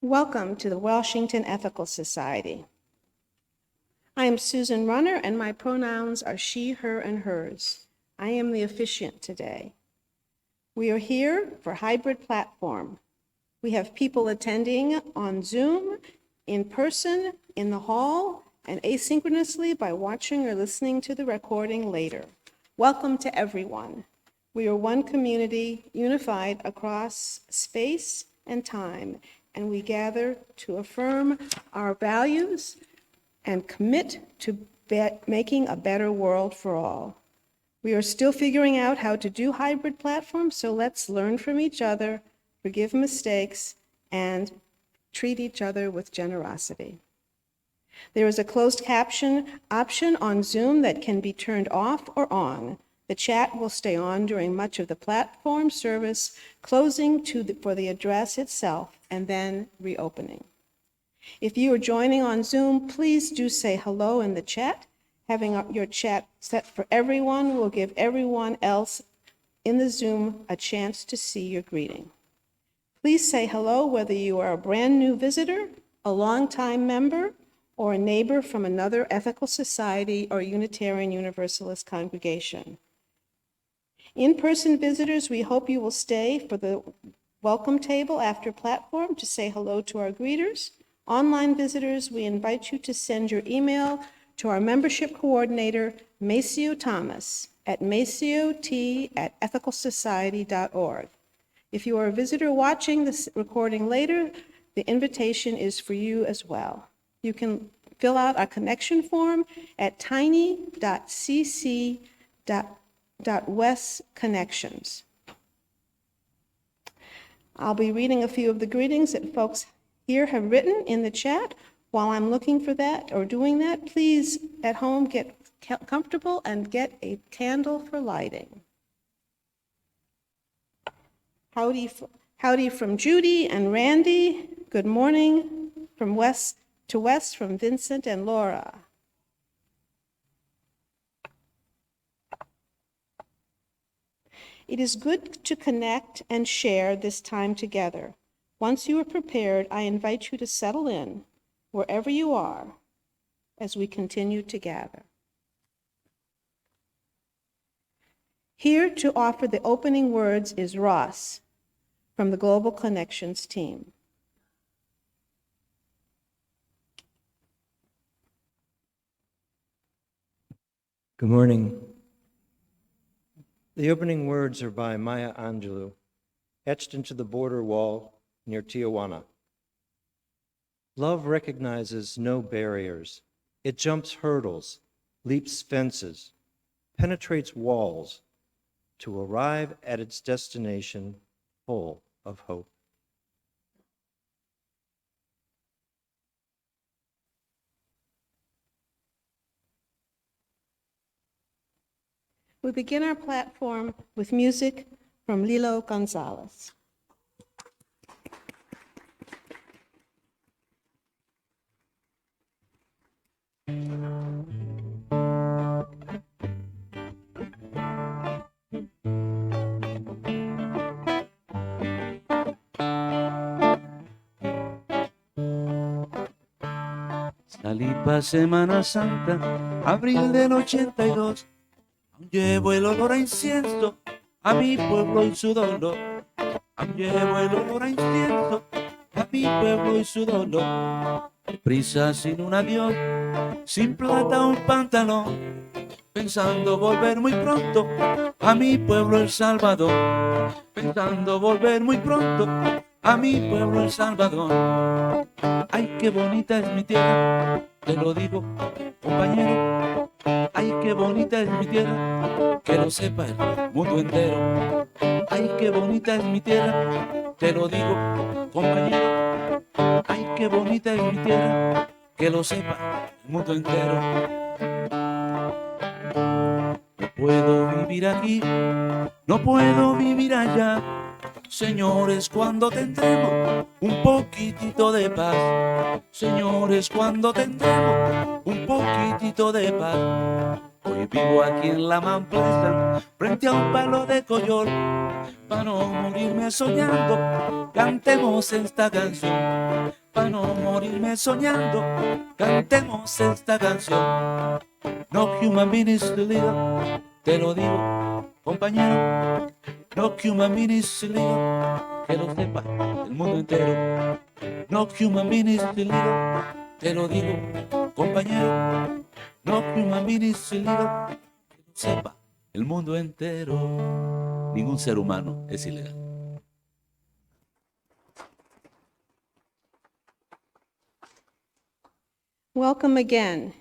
Welcome to the Washington Ethical Society. I am Susan Runner, and my pronouns are she, her, and hers. I am the officiant today. We are here for hybrid platform. We have people attending on Zoom, in person, in the hall, and asynchronously by watching or listening to the recording later. Welcome to everyone. We are one community unified across space and time, and we gather to affirm our values and commit to making a better world for all. We are still figuring out how to do hybrid platforms, so let's learn from each other, forgive mistakes, and treat each other with generosity. There is a closed caption option on Zoom that can be turned off or on. The chat will stay on during much of the platform service, closing for the address itself and then reopening. If you are joining on Zoom, please do say hello in the chat. Having your chat set for everyone will give everyone else in the Zoom a chance to see your greeting. Please say hello whether you are a brand new visitor, a longtime member, or a neighbor from another ethical society or Unitarian Universalist congregation. In-person visitors, we hope you will stay for the welcome table after platform to say hello to our greeters. Online visitors, we invite you to send your email to our membership coordinator, Maceo Thomas, at maceot@ethicalsociety.org. If you are a visitor watching this recording later, the invitation is for you as well. You can fill out a connection form at tiny.cc.westconnections. I'll be reading a few of the greetings that folks here have written in the chat. While I'm looking for that or doing that, please at home get comfortable and get a candle for lighting. Howdy from Judy and Randy. Good morning from west to west from Vincent and Laura. It is good to connect and share this time together. Once you are prepared, I invite you to settle in wherever you are as we continue to gather. Here to offer the opening words is Ross from the Global Connections team. Good morning. The opening words are by Maya Angelou, etched into the border wall near Tijuana. Love recognizes no barriers. It jumps hurdles, leaps fences, penetrates walls to arrive at its destination full of hope. We begin our platform with music from Lilo Gonzalez. Salí pa' Semana Santa, abril del 82. Aún llevo el olor a incienso a mi pueblo y su dolor. Aún llevo el olor a incienso a mi pueblo y su dolor. Prisa sin un adiós, sin plata un pantalón, pensando volver muy pronto a mi pueblo El Salvador. Pensando volver muy pronto a mi pueblo El Salvador. Ay, qué bonita es mi tierra, te lo digo, compañero. Ay, qué bonita es mi tierra, que lo sepa el mundo entero. Ay, qué bonita es mi tierra, te lo digo, compañero. Ay, qué bonita es mi tierra, que lo sepa el mundo entero. No puedo vivir aquí, no puedo vivir allá. Señores, cuando tendremos un poquitito de paz. Señores, cuando tendremos un poquitito de paz. Hoy vivo aquí en la mamplesa, frente a un palo de coyol. Para no morirme soñando, cantemos esta canción. Para no morirme soñando, cantemos esta canción. No human being is illegal, te lo digo, compañero. No human being is illegal, que lo sepa el mundo entero. No human being is illegal, te lo digo, compañero. No human being is illegal, que lo sepa el mundo entero. Ningún ser humano es ilegal. Welcome again.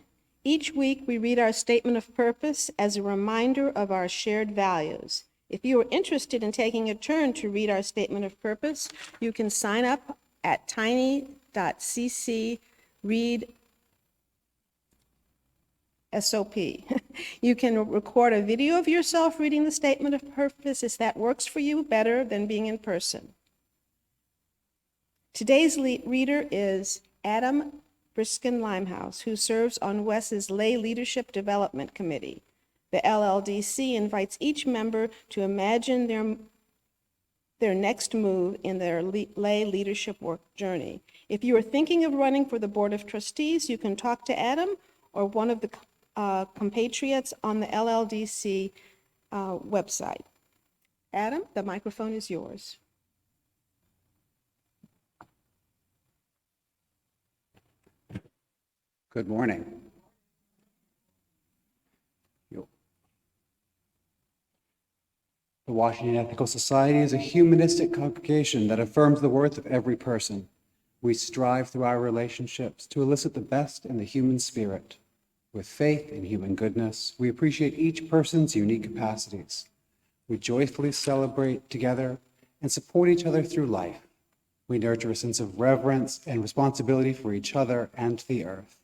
Each week, we read our statement of purpose as a reminder of our shared values. If you are interested in taking a turn to read our statement of purpose, you can sign up at tiny.cc read SOP. You can record a video of yourself reading the statement of purpose if that works for you better than being in person. Today's reader is Adam Briskin Limehouse, who serves on WES's Lay Leadership Development Committee. The LLDC invites each member to imagine their next move in their lay leadership work journey. If you are thinking of running for the Board of Trustees, you can talk to Adam or one of the compatriots on the LLDC website. Adam, the microphone is yours. Good morning. The Washington Ethical Society is a humanistic congregation that affirms the worth of every person. We strive through our relationships to elicit the best in the human spirit. With faith in human goodness, we appreciate each person's unique capacities. We joyfully celebrate together and support each other through life. We nurture a sense of reverence and responsibility for each other and the earth.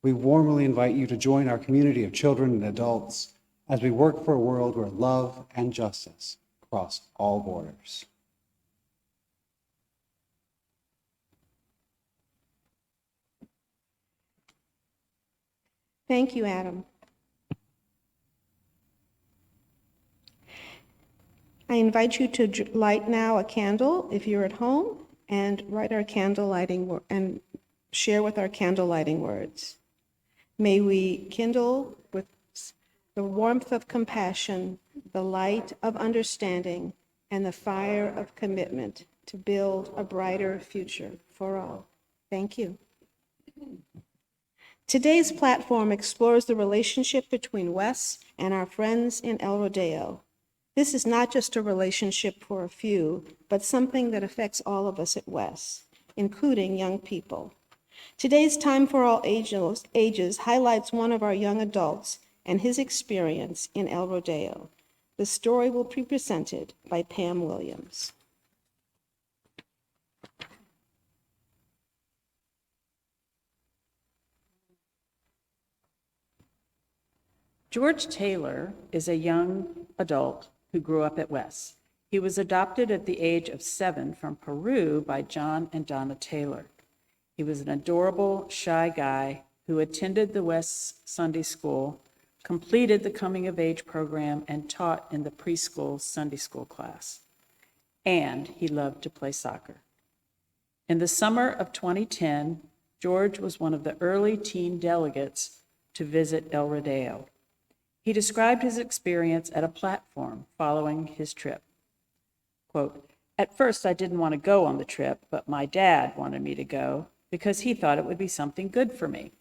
We warmly invite you to join our community of children and adults as we work for a world where love and justice cross all borders. Thank you, Adam. I invite you to light now a candle if you're at home and write our candle lighting and share with our candle lighting words. May we kindle with the warmth of compassion, the light of understanding, and the fire of commitment to build a brighter future for all. Thank you. Today's platform explores the relationship between WES and our friends in El Rodeo. This is not just a relationship for a few, but something that affects all of us at WES, including young people. Today's Time for All Ages highlights one of our young adults and his experience in El Rodeo. The story will be presented by Pam Williams. George Taylor is a young adult who grew up at WES. He was adopted at the age of 7 from Peru by John and Donna Taylor. He was an adorable, shy guy who attended the WES Sunday School, completed the Coming of Age program, and taught in the preschool Sunday school class. And he loved to play soccer. In the summer of 2010, George was one of the early teen delegates to visit El Rodeo. He described his experience at a platform following his trip. Quote, "At first I didn't want to go on the trip, but my dad wanted me to go because he thought it would be something good for me."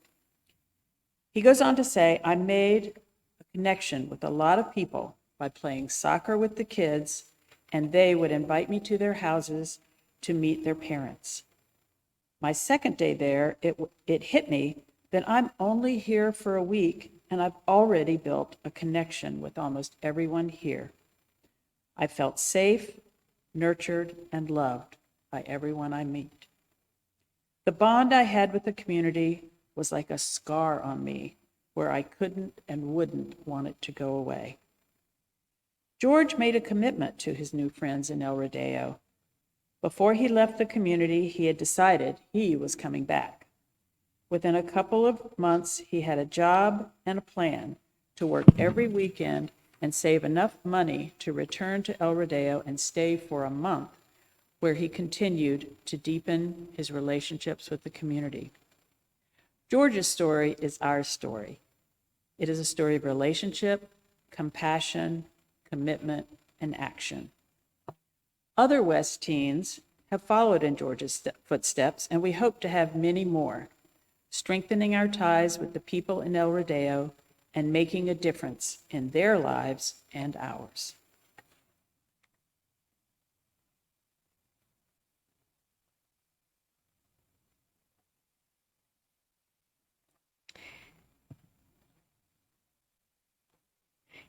He goes on to say, "I made a connection with a lot of people by playing soccer with the kids, and they would invite me to their houses to meet their parents. My second day there, it hit me that I'm only here for a week, and I've already built a connection with almost everyone here. I felt safe, nurtured, and loved by everyone I meet. The bond I had with the community was like a scar on me where I couldn't and wouldn't want it to go away." George made a commitment to his new friends in El Rodeo. Before he left the community, he had decided he was coming back. Within a couple of months, he had a job and a plan to work every weekend and save enough money to return to El Rodeo and stay for a month, where he continued to deepen his relationships with the community. George's story is our story. It is a story of relationship, compassion, commitment, and action. Other West teens have followed in George's footsteps, and we hope to have many more, strengthening our ties with the people in El Rodeo and making a difference in their lives and ours.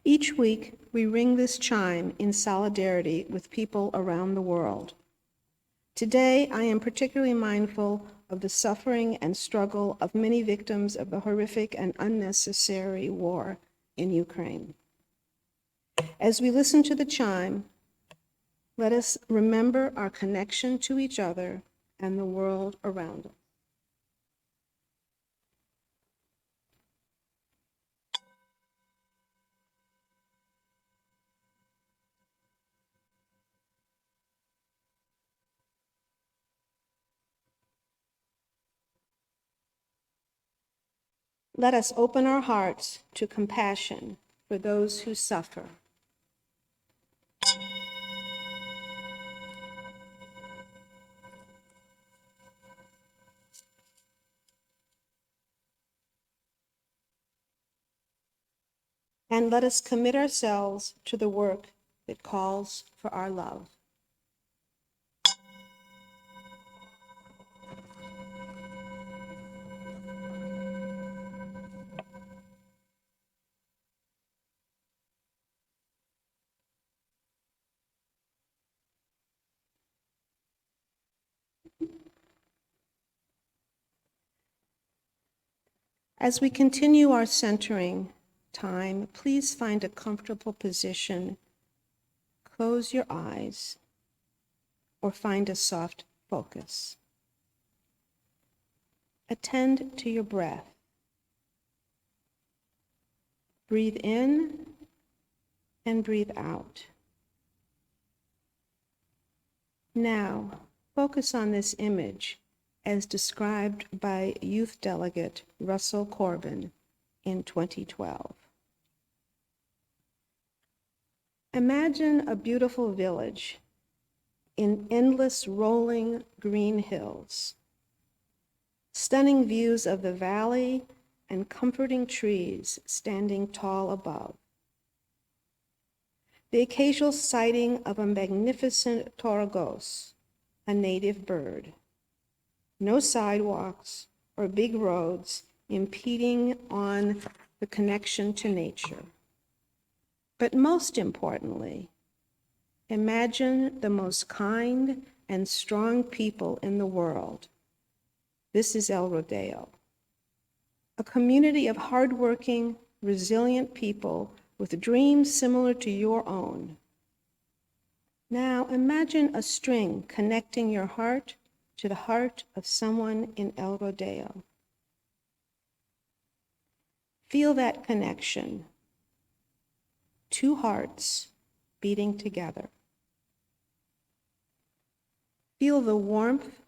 Each week, we ring this chime in solidarity with people around the world. Today, I am particularly mindful of the suffering and struggle of many victims of the horrific and unnecessary war in Ukraine. As we listen to the chime, let us remember our connection to each other and the world around us. Let us open our hearts to compassion for those who suffer. And let us commit ourselves to the work that calls for our love. As we continue our centering time, please find a comfortable position, close your eyes, or find a soft focus. Attend to your breath. Breathe in and breathe out. Now, focus on this image as described by youth delegate Russell Corbin in 2012. Imagine a beautiful village in endless rolling green hills, stunning views of the valley and comforting trees standing tall above. The occasional sighting of a magnificent toragos, a native bird. No sidewalks or big roads impeding on the connection to nature. But most importantly, imagine the most kind and strong people in the world. This is El Rodeo, a community of hardworking, resilient people with dreams similar to your own. Now imagine a string connecting your heart to the heart of someone in El Rodeo. Feel that connection. Two hearts beating together. Feel the warmth,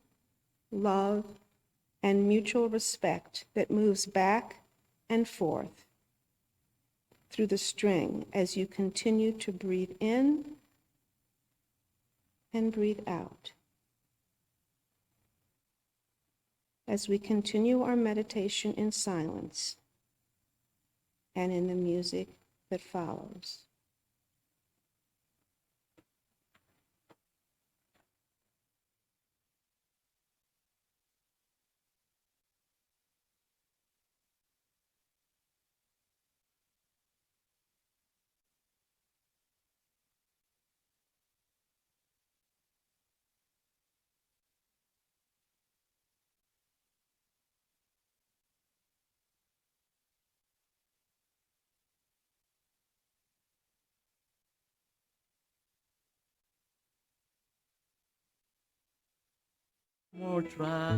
love, and mutual respect that moves back and forth through the string as you continue to breathe in and breathe out. As we continue our meditation in silence and in the music that follows. More try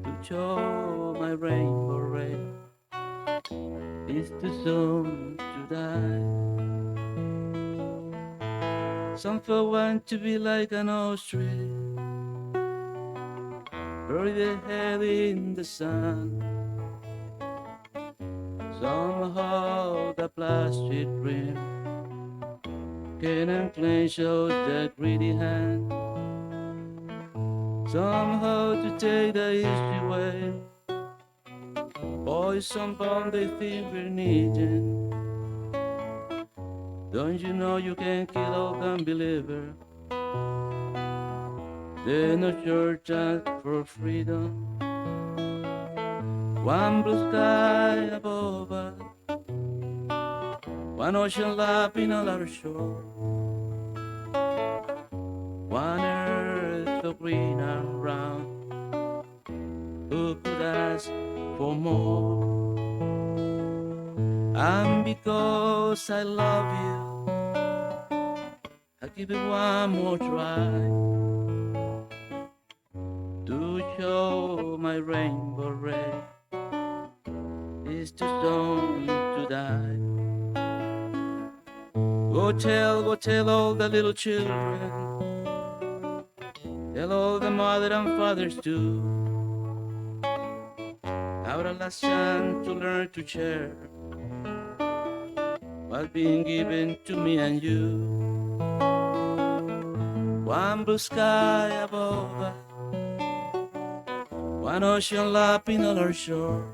to show my rainbow red. it's too soon to die. Some folk want to be like an ostrich, bury their head in the sun. Some hold a plastic rim, can clench out their greedy hand. Some hold to take the easy way, poison bomb they think we're needing. Don't you know you can kill all unbeliever? There's no church for freedom. One blue sky above us, one ocean lapping on our shore, one earth so green and round. Who could ask for more? And because I love you, I'll give it one more try to show my rainbow red. It's too soon to die. Go tell all the little children, tell all the mother and fathers too, how the last chance to learn to share what's being given to me and you. One blue sky above us, one ocean lapping on our shore,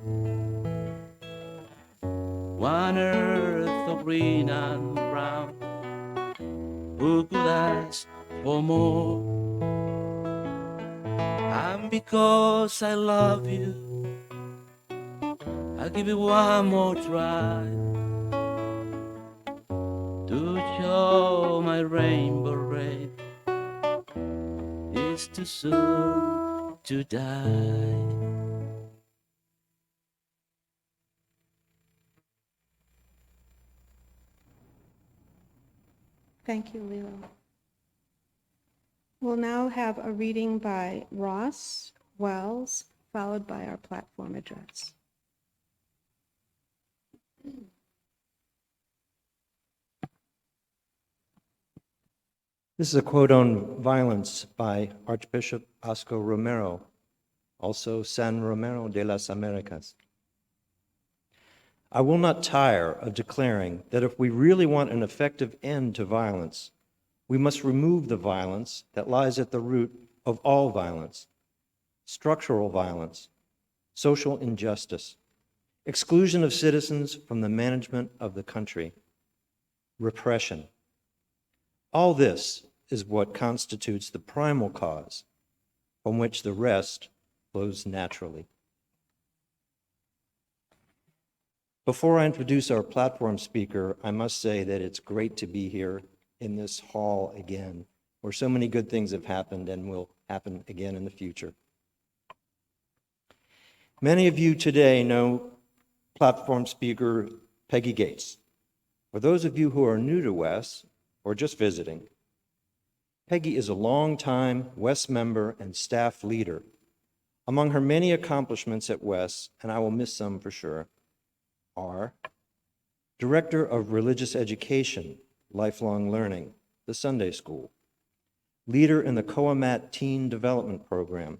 one earth so green and brown. Who could ask for more? And because I love you, I'll give it one more try to show my rainbow red. It's too soon to die. Thank you, Lilo. We'll now have a reading by Ross Wells, followed by our platform address. This is a quote on violence by Archbishop Oscar Romero, also San Romero de las Americas. I will not tire of declaring that if we really want an effective end to violence, we must remove the violence that lies at the root of all violence: structural violence, social injustice, exclusion of citizens from the management of the country, repression. All this is what constitutes the primal cause from which the rest flows naturally. Before I introduce our platform speaker, I must say that it's great to be here in this hall again, where so many good things have happened and will happen again in the future. Many of you today know platform speaker Peggy Gates. For those of you who are new to WES or just visiting, Peggy is a longtime WES member and staff leader. Among her many accomplishments at WES, and I will miss some for sure, are Director of Religious Education, Lifelong Learning, the Sunday School, leader in the COAMAT Teen Development Program,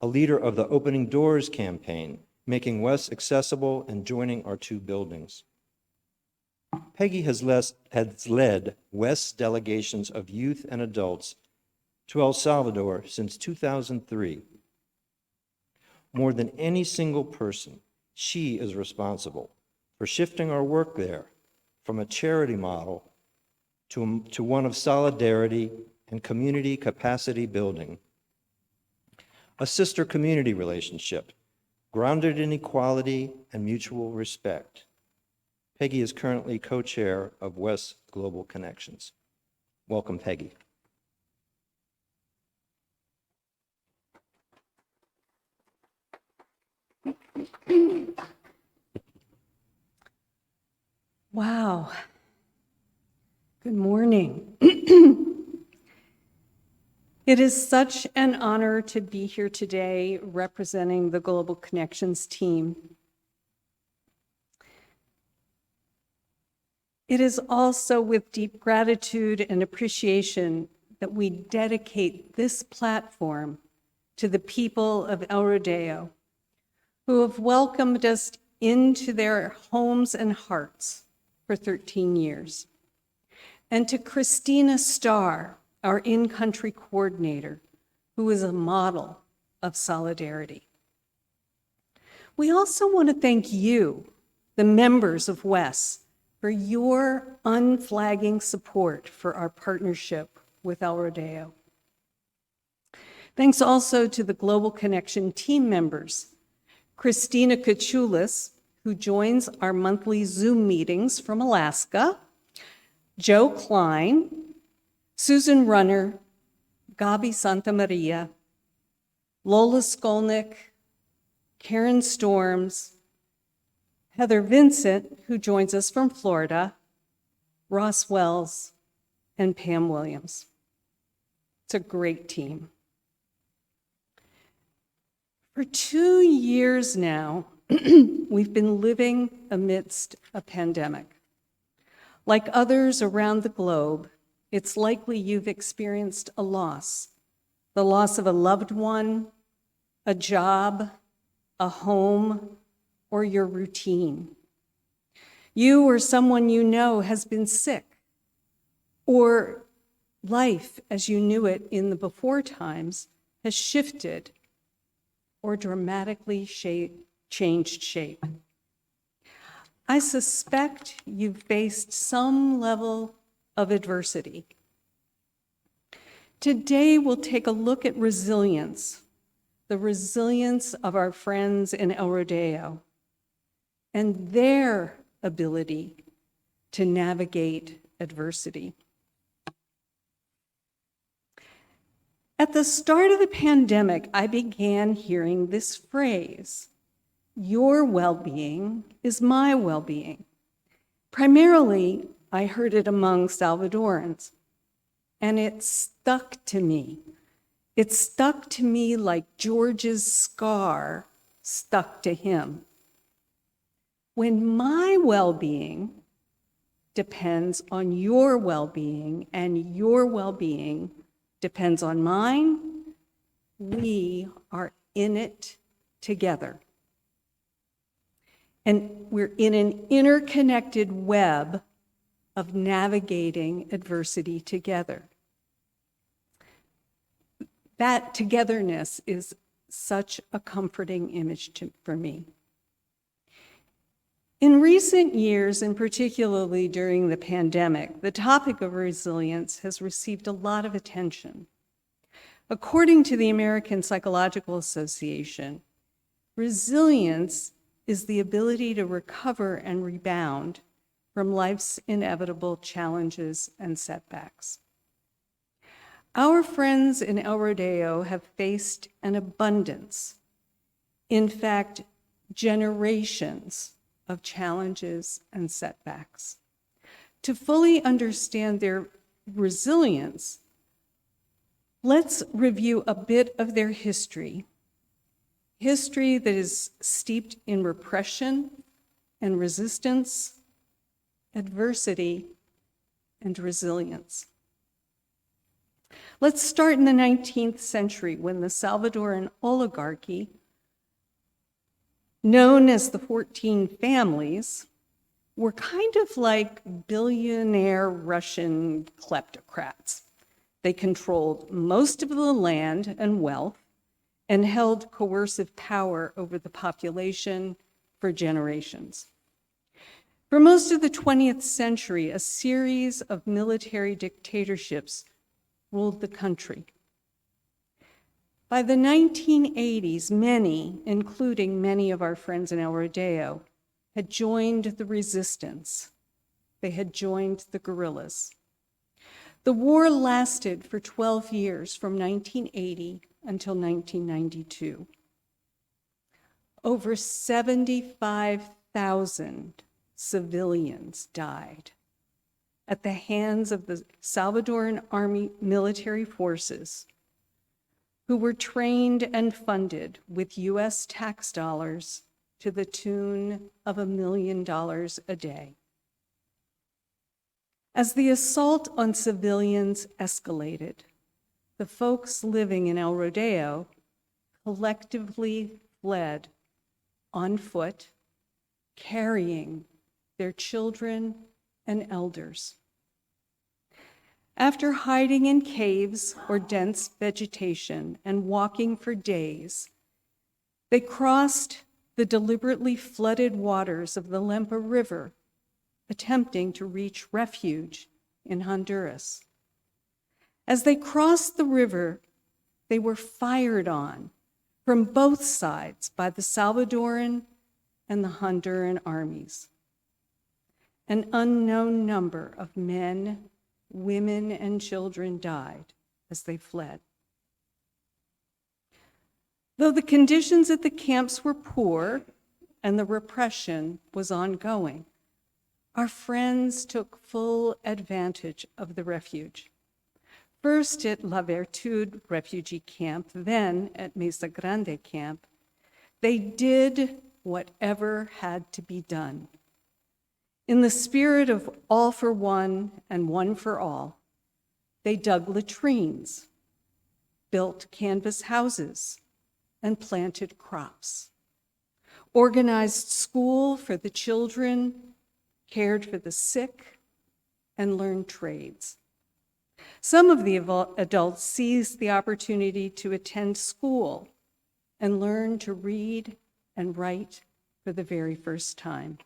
a leader of the Opening Doors campaign, making WES accessible and joining our two buildings. Peggy has led WES delegations of youth and adults to El Salvador since 2003. More than any single person, she is responsible for shifting our work there from a charity model to one of solidarity and community capacity building. A sister community relationship grounded in equality and mutual respect. Peggy is currently co-chair of WES Global Connections. Welcome, Peggy. Wow. Good morning. It is such an honor to be here today representing the Global Connections team. It is also with deep gratitude and appreciation that we dedicate this platform to the people of El Rodeo, who have welcomed us into their homes and hearts for 13 years. And to Christina Starr, our in-country coordinator, who is a model of solidarity. We also want to thank you, the members of WES, for your unflagging support for our partnership with El Rodeo. Thanks also to the Global Connection team members, Christina Kachulis, who joins our monthly Zoom meetings from Alaska, Joe Klein, Susan Runner, Gabi Santamaria, Lola Skolnick, Karen Storms, Heather Vincent, who joins us from Florida, Ross Wells, and Pam Williams. It's a great team. For 2 years now, we've been living amidst a pandemic. Like others around the globe, it's likely you've experienced a loss, the loss of a loved one, a job, a home, or your routine. You or someone you know has been sick, or life as you knew it in the before times has shifted or dramatically changed shape. I suspect you've faced some level of adversity. Today, we'll take a look at resilience, the resilience of our friends in El Rodeo, and their ability to navigate adversity. At the start of the pandemic, I began hearing this phrase, "Your well-being is my well-being." Primarily, I heard it among Salvadorans, and it stuck to me. It stuck to me like George's scar stuck to him. When my well-being depends on your well-being and your well-being depends on mine, we are in it together. And we're in an interconnected web of navigating adversity together. That togetherness is such a comforting image for me. In recent years, and particularly during the pandemic, the topic of resilience has received a lot of attention. According to the American Psychological Association, resilience is the ability to recover and rebound from life's inevitable challenges and setbacks. Our friends in El Rodeo have faced an abundance, in fact, generations of challenges and setbacks. To fully understand their resilience, let's review a bit of their history that is steeped in repression and resistance, adversity, and resilience. Let's start in the 19th century when the Salvadoran oligarchy, known as the 14 families, were kind of like billionaire Russian kleptocrats. They controlled most of the land and wealth and held coercive power over the population for generations. For most of the 20th century, a series of military dictatorships ruled the country. By the 1980s, many, including many of our friends in El Rodeo, had joined the resistance. They had joined the guerrillas. The war lasted for 12 years, from 1980 until 1992. Over 75,000 civilians died at the hands of the Salvadoran Army military forces, who were trained and funded with US tax dollars to the tune of $1 million a day. As the assault on civilians escalated, the folks living in El Rodeo collectively fled on foot, carrying their children and elders. After hiding in caves or dense vegetation and walking for days, they crossed the deliberately flooded waters of the Lempa River, attempting to reach refuge in Honduras. As they crossed the river, they were fired on from both sides by the Salvadoran and the Honduran armies. An unknown number of men, women, and children died as they fled. Though the conditions at the camps were poor and the repression was ongoing, our friends took full advantage of the refuge. First at La Virtud refugee camp, then at Mesa Grande camp, they did whatever had to be done. In the spirit of all for one and one for all, they dug latrines, built canvas houses, and planted crops, organized school for the children, cared for the sick, and learned trades. Some of the adults seized the opportunity to attend school and learn to read and write for the very first time.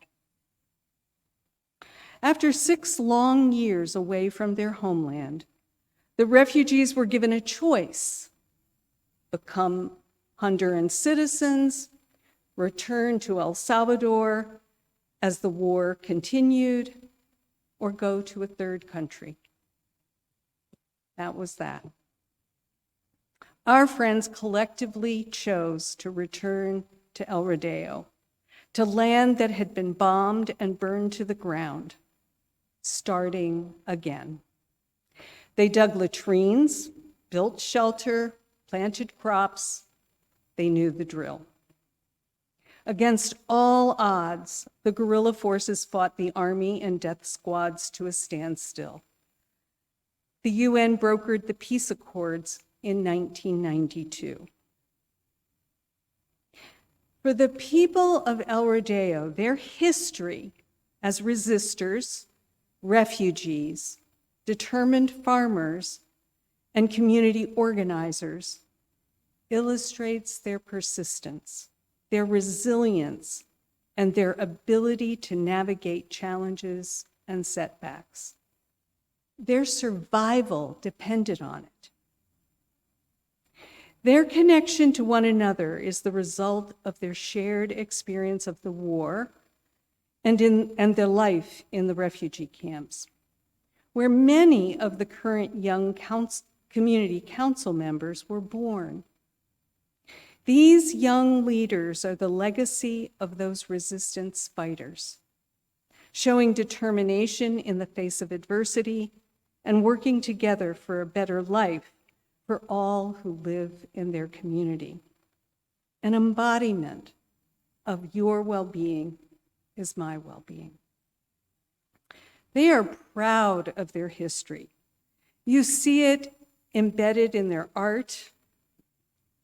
After 6 long years away from their homeland, the refugees were given a choice: become Honduran citizens, return to El Salvador as the war continued, or go to a third country. That was that. Our friends collectively chose to return to El Rodeo, to land that had been bombed and burned to the ground, starting again. They dug latrines, built shelter, planted crops. They knew the drill. Against all odds, the guerrilla forces fought the army and death squads to a standstill. The UN brokered the peace accords in 1992. For the people of El Rodeo, their history as resistors, refugees, determined farmers, and community organizers illustrates their persistence, their resilience, and their ability to navigate challenges and setbacks. Their survival depended on it. Their connection to one another is the result of their shared experience of the war and their life in the refugee camps, where many of the current young community council members were born. These young leaders are the legacy of those resistance fighters, showing determination in the face of adversity and working together for a better life for all who live in their community. An embodiment of your well-being is my well-being. They are proud of their history. You see it embedded in their art,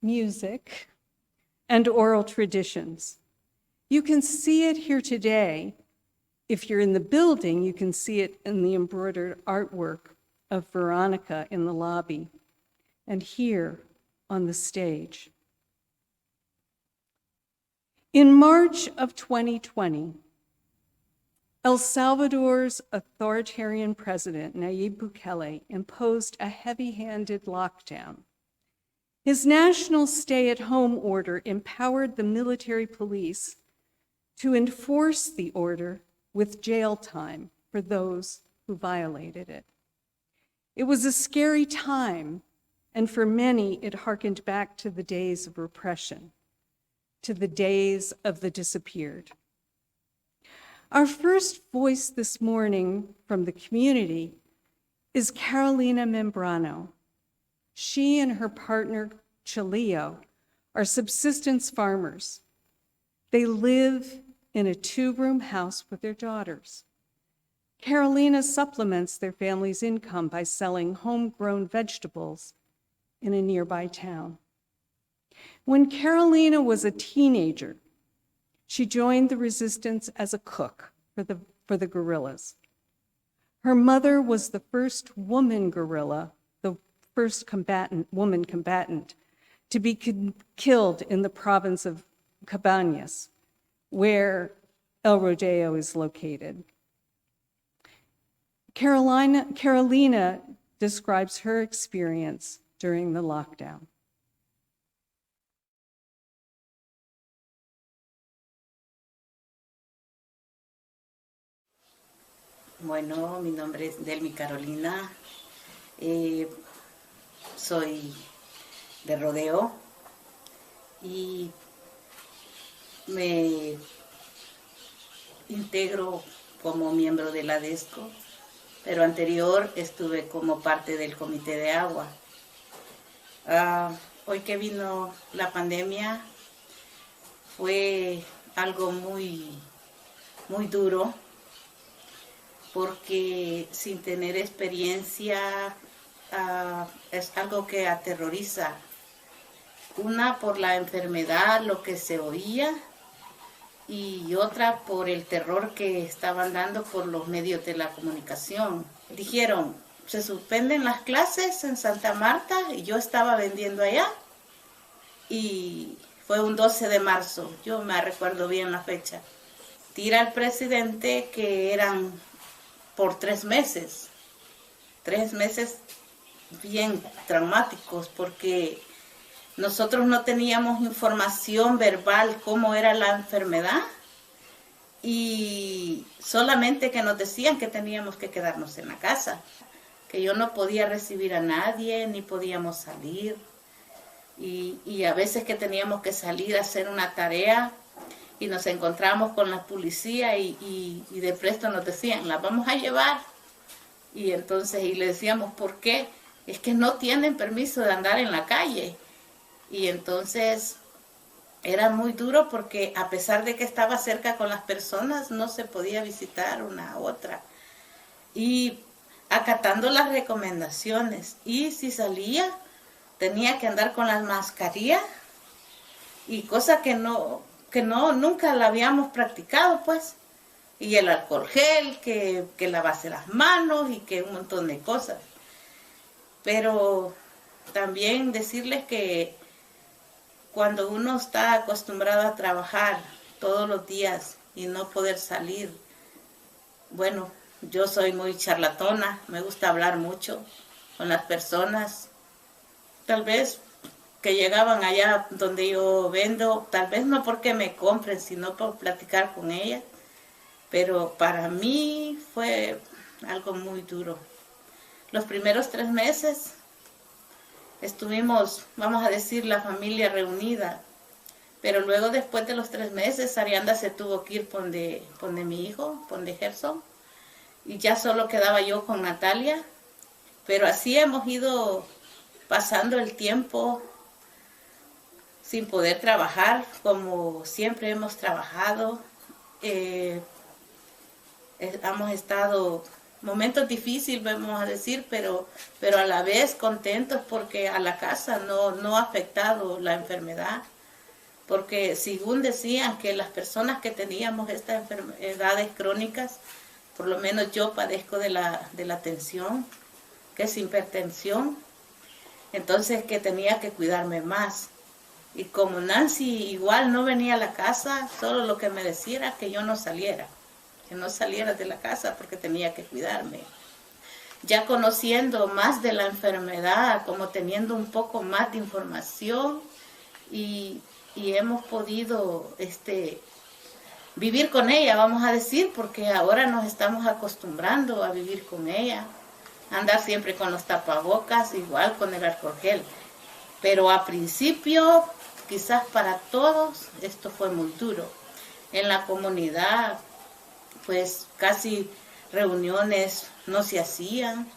music, and oral traditions. You can see it here today. If you're in the building, you can see it in the embroidered artwork of Veronica in the lobby, and here on the stage. In March of 2020, El Salvador's authoritarian president, Nayib Bukele, imposed a heavy-handed lockdown. His national stay-at-home order empowered the military police to enforce the order with jail time for those who violated it. It was a scary time, and for many, it harkened back to the days of repression, to the days of the disappeared. Our first voice this morning from the community is Carolina Membrano. She and her partner, Chalio, are subsistence farmers. They live in a 2-room house with their daughters. Carolina supplements their family's income by selling homegrown vegetables in a nearby town. When Carolina was a teenager, she joined the resistance as a cook for the guerrillas. Her mother was the first woman guerrilla, the first woman combatant, to be killed in the province of Cabañas, where El Rodeo is located. Carolina describes her experience during the lockdown. Bueno, mi nombre es Delmi Carolina, soy de Rodeo y me integro como miembro de la DESCO, pero anterior estuve como parte del Comité de Agua. Hoy que vino la pandemia fue algo muy duro, porque sin tener experiencia es algo que aterroriza. Una por la enfermedad, lo que se oía, y otra por el terror que estaban dando por los medios de la comunicación. Dijeron, se suspenden las clases en Santa Marta, y yo estaba vendiendo allá, y fue un 12 de marzo, yo me recuerdo bien la fecha. Tira el presidente que eran por 3 meses bien traumáticos, porque nosotros no teníamos información verbal cómo era la enfermedad, y solamente que nos decían que teníamos que quedarnos en la casa, que yo no podía recibir a nadie, ni podíamos salir, y a veces que teníamos que salir a hacer una tarea, y nos encontramos con la policía y de presto nos decían, la vamos a llevar. Y entonces, y le decíamos, ¿por qué? Es que no tienen permiso de andar en la calle. Y entonces era muy duro porque a pesar de que estaba cerca con las personas, no se podía visitar una a otra. Y acatando las recomendaciones. Y si salía, tenía que andar con las mascarillas, y cosa que nunca la habíamos practicado, pues. Y el alcohol gel, que lavarse las manos y que un montón de cosas. Pero también decirles que cuando uno está acostumbrado a trabajar todos los días y no poder salir, bueno, yo soy muy charlatona, me gusta hablar mucho con las personas. Tal vez que llegaban allá donde yo vendo, tal vez no porque me compren, sino por platicar con ellas. Pero para mí fue algo muy duro. Los primeros 3 meses estuvimos, vamos a decir, la familia reunida. Pero luego, después de los 3 meses, Arianda se tuvo que ir por donde mi hijo, por donde Gerson. Y ya solo quedaba yo con Natalia. Pero así hemos ido pasando el tiempo sin poder trabajar como siempre hemos trabajado. Hemos estado momentos difíciles, vamos a decir, pero a la vez contentos porque a la casa no ha afectado la enfermedad. Porque según decían que las personas que teníamos estas enfermedades crónicas, por lo menos yo padezco de la tensión, que es hipertensión, entonces que tenía que cuidarme más. Y como Nancy igual no venía a la casa, solo lo que me decía era que yo no saliera de la casa porque tenía que cuidarme. Ya conociendo más de la enfermedad, como teniendo un poco más de información, y hemos podido vivir con ella, vamos a decir, porque ahora nos estamos acostumbrando a vivir con ella, andar siempre con los tapabocas, igual con el alcohol gel. Pero a principio, quizás para todos, esto fue muy duro. En la comunidad, pues casi reuniones no se hacían,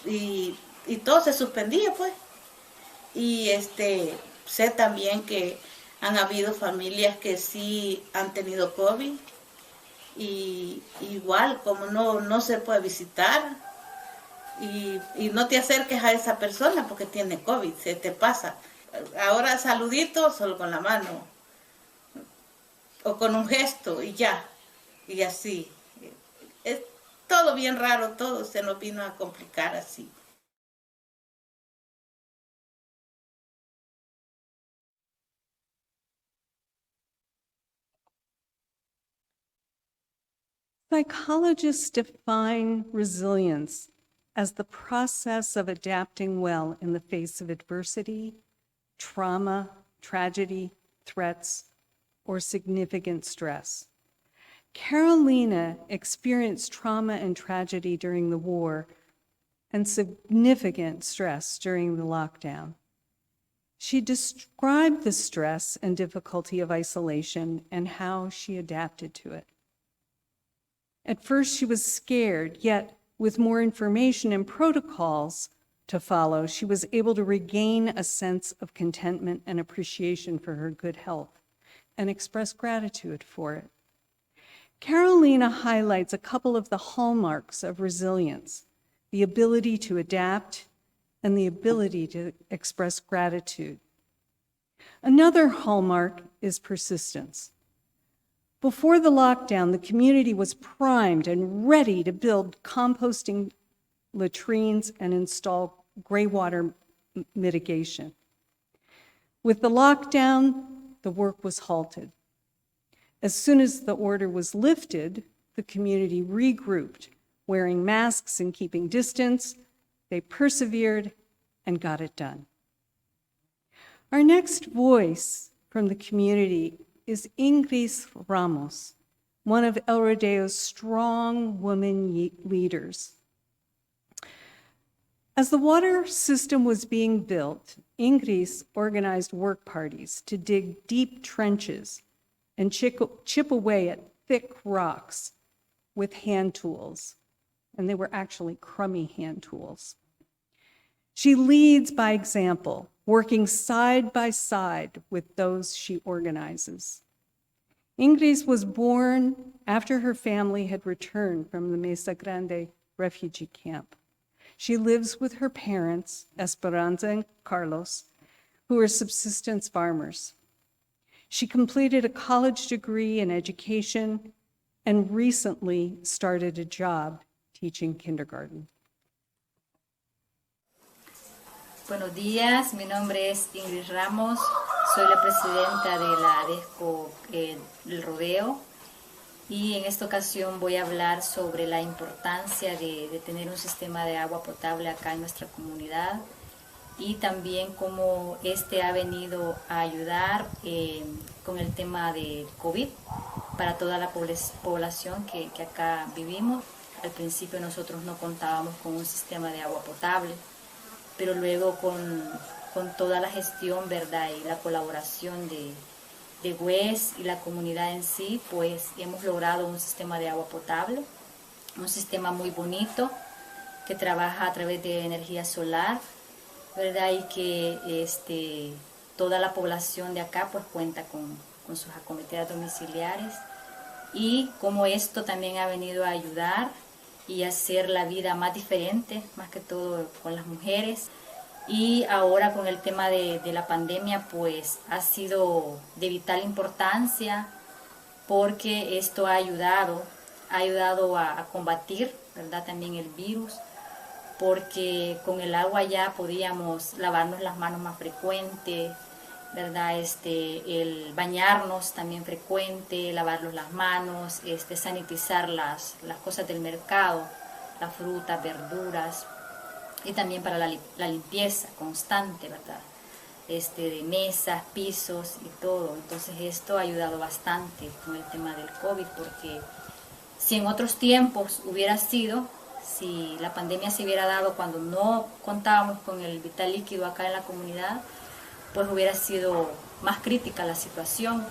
y todo se suspendía, pues. Y sé también que han habido familias que sí han tenido COVID, y igual como no se puede visitar y no te acerques a esa persona porque tiene COVID, se te pasa. Ahora saludito solo con la mano o con un gesto y ya, y así. Es todo bien raro, todo se nos vino a complicar así. Psychologists define resilience as the process of adapting well in the face of adversity, trauma, tragedy, threats, or significant stress. Carolina experienced trauma and tragedy during the war and significant stress during the lockdown. She described the stress and difficulty of isolation and how she adapted to it. At first, she was scared, yet with more information and protocols to follow, she was able to regain a sense of contentment and appreciation for her good health and express gratitude for it. Carolina highlights a couple of the hallmarks of resilience: the ability to adapt and the ability to express gratitude. Another hallmark is persistence. Before the lockdown, the community was primed and ready to build composting latrines and install gray water mitigation. With the lockdown, the work was halted. As soon as the order was lifted, the community regrouped, wearing masks and keeping distance. They persevered and got it done. Our next voice from the community is Ingrid Ramos, one of El Rodeo's strong women leaders. As the water system was being built, Ingrid organized work parties to dig deep trenches and chip away at thick rocks with hand tools, and they were actually crummy hand tools. She leads by example, working side by side with those she organizes. Ingrid was born after her family had returned from the Mesa Grande refugee camp. She lives with her parents, Esperanza and Carlos, who are subsistence farmers. She completed a college degree in education and recently started a job teaching kindergarten. Buenos días, mi nombre es Ingrid Ramos, soy la presidenta de la ADESCO del Rodeo y en esta ocasión voy a hablar sobre la importancia de tener un sistema de agua potable acá en nuestra comunidad y también cómo este ha venido a ayudar con el tema de COVID para toda la población que acá vivimos. Al principio nosotros no contábamos con un sistema de agua potable, pero luego con toda la gestión, ¿verdad? Y la colaboración de WES y la comunidad en sí, pues hemos logrado un sistema de agua potable, un sistema muy bonito que trabaja a través de energía solar, ¿verdad? Y que toda la población de acá pues cuenta con sus acometidas domiciliares y como esto también ha venido a ayudar y hacer la vida más diferente, más que todo con las mujeres. Y ahora con el tema de la pandemia, pues ha sido de vital importancia porque esto ha ayudado a combatir, ¿verdad? También el virus, porque con el agua ya podíamos lavarnos las manos más frecuente, ¿verdad? El bañarnos también frecuente, lavarnos las manos, sanitizar las cosas del mercado, las frutas, verduras, y también para la limpieza constante, ¿verdad? De mesas, pisos y todo. Entonces esto ha ayudado bastante con el tema del COVID, porque si en otros tiempos hubiera sido, si la pandemia se hubiera dado cuando no contábamos con el vital líquido acá en la comunidad, pues hubiera sido más crítica la situación.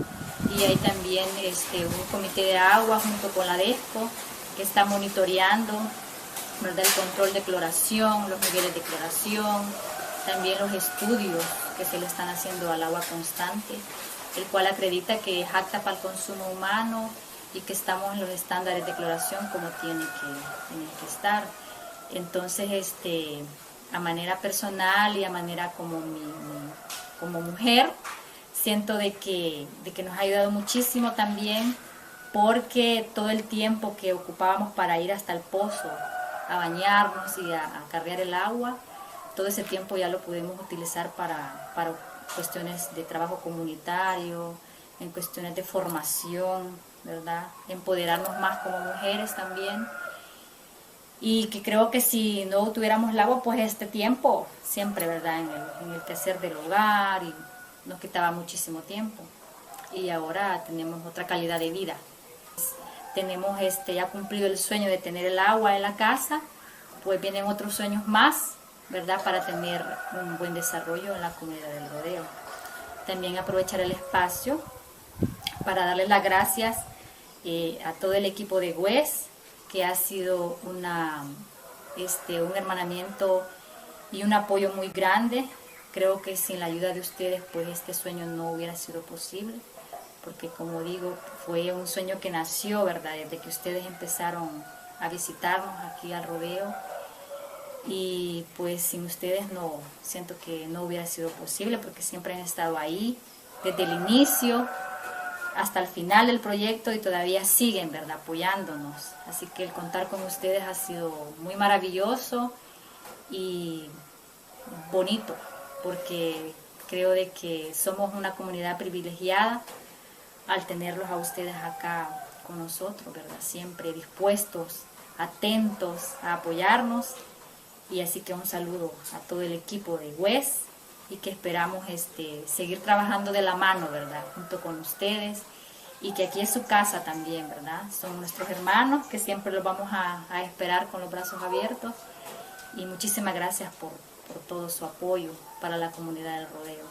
Y hay también un comité de agua junto con la ADESCO que está monitoreando, ¿verdad? El control de cloración, los niveles de cloración, también los estudios que se le están haciendo al agua constante, el cual acredita que es apta para el consumo humano y que estamos en los estándares de cloración como tiene que estar. Entonces, a manera personal y a manera como mujer, siento de que nos ha ayudado muchísimo también, porque todo el tiempo que ocupábamos para ir hasta el pozo a bañarnos y a cargar el agua, todo ese tiempo ya lo pudimos utilizar para cuestiones de trabajo comunitario, en cuestiones de formación, ¿verdad? Empoderarnos más como mujeres también. Y que creo que si no tuviéramos el agua, pues este tiempo siempre, ¿verdad? En el quehacer del hogar, y nos quitaba muchísimo tiempo. Y ahora tenemos otra calidad de vida. Tenemos ya cumplido el sueño de tener el agua en la casa, pues vienen otros sueños más, ¿verdad? Para tener un buen desarrollo en la comunidad del Rodeo. También aprovechar el espacio para darles las gracias a todo el equipo de WES, que ha sido un hermanamiento y un apoyo muy grande. Creo que sin la ayuda de ustedes, pues este sueño no hubiera sido posible, porque como digo, fue un sueño que nació, ¿verdad? Desde que ustedes empezaron a visitarnos aquí al Rodeo, y pues sin ustedes no, siento que no hubiera sido posible, porque siempre han estado ahí desde el inicio hasta el final del proyecto y todavía siguen, ¿verdad?, apoyándonos. Así que el contar con ustedes ha sido muy maravilloso y bonito, porque creo de que somos una comunidad privilegiada al tenerlos a ustedes acá con nosotros, ¿verdad?, siempre dispuestos, atentos a apoyarnos. Y así que un saludo a todo el equipo de WES, y que esperamos seguir trabajando de la mano, ¿verdad?, junto con ustedes, y que aquí es su casa también, ¿verdad? Son nuestros hermanos, que siempre los vamos a esperar con los brazos abiertos, y muchísimas gracias por todo su apoyo para la comunidad del Rodeo.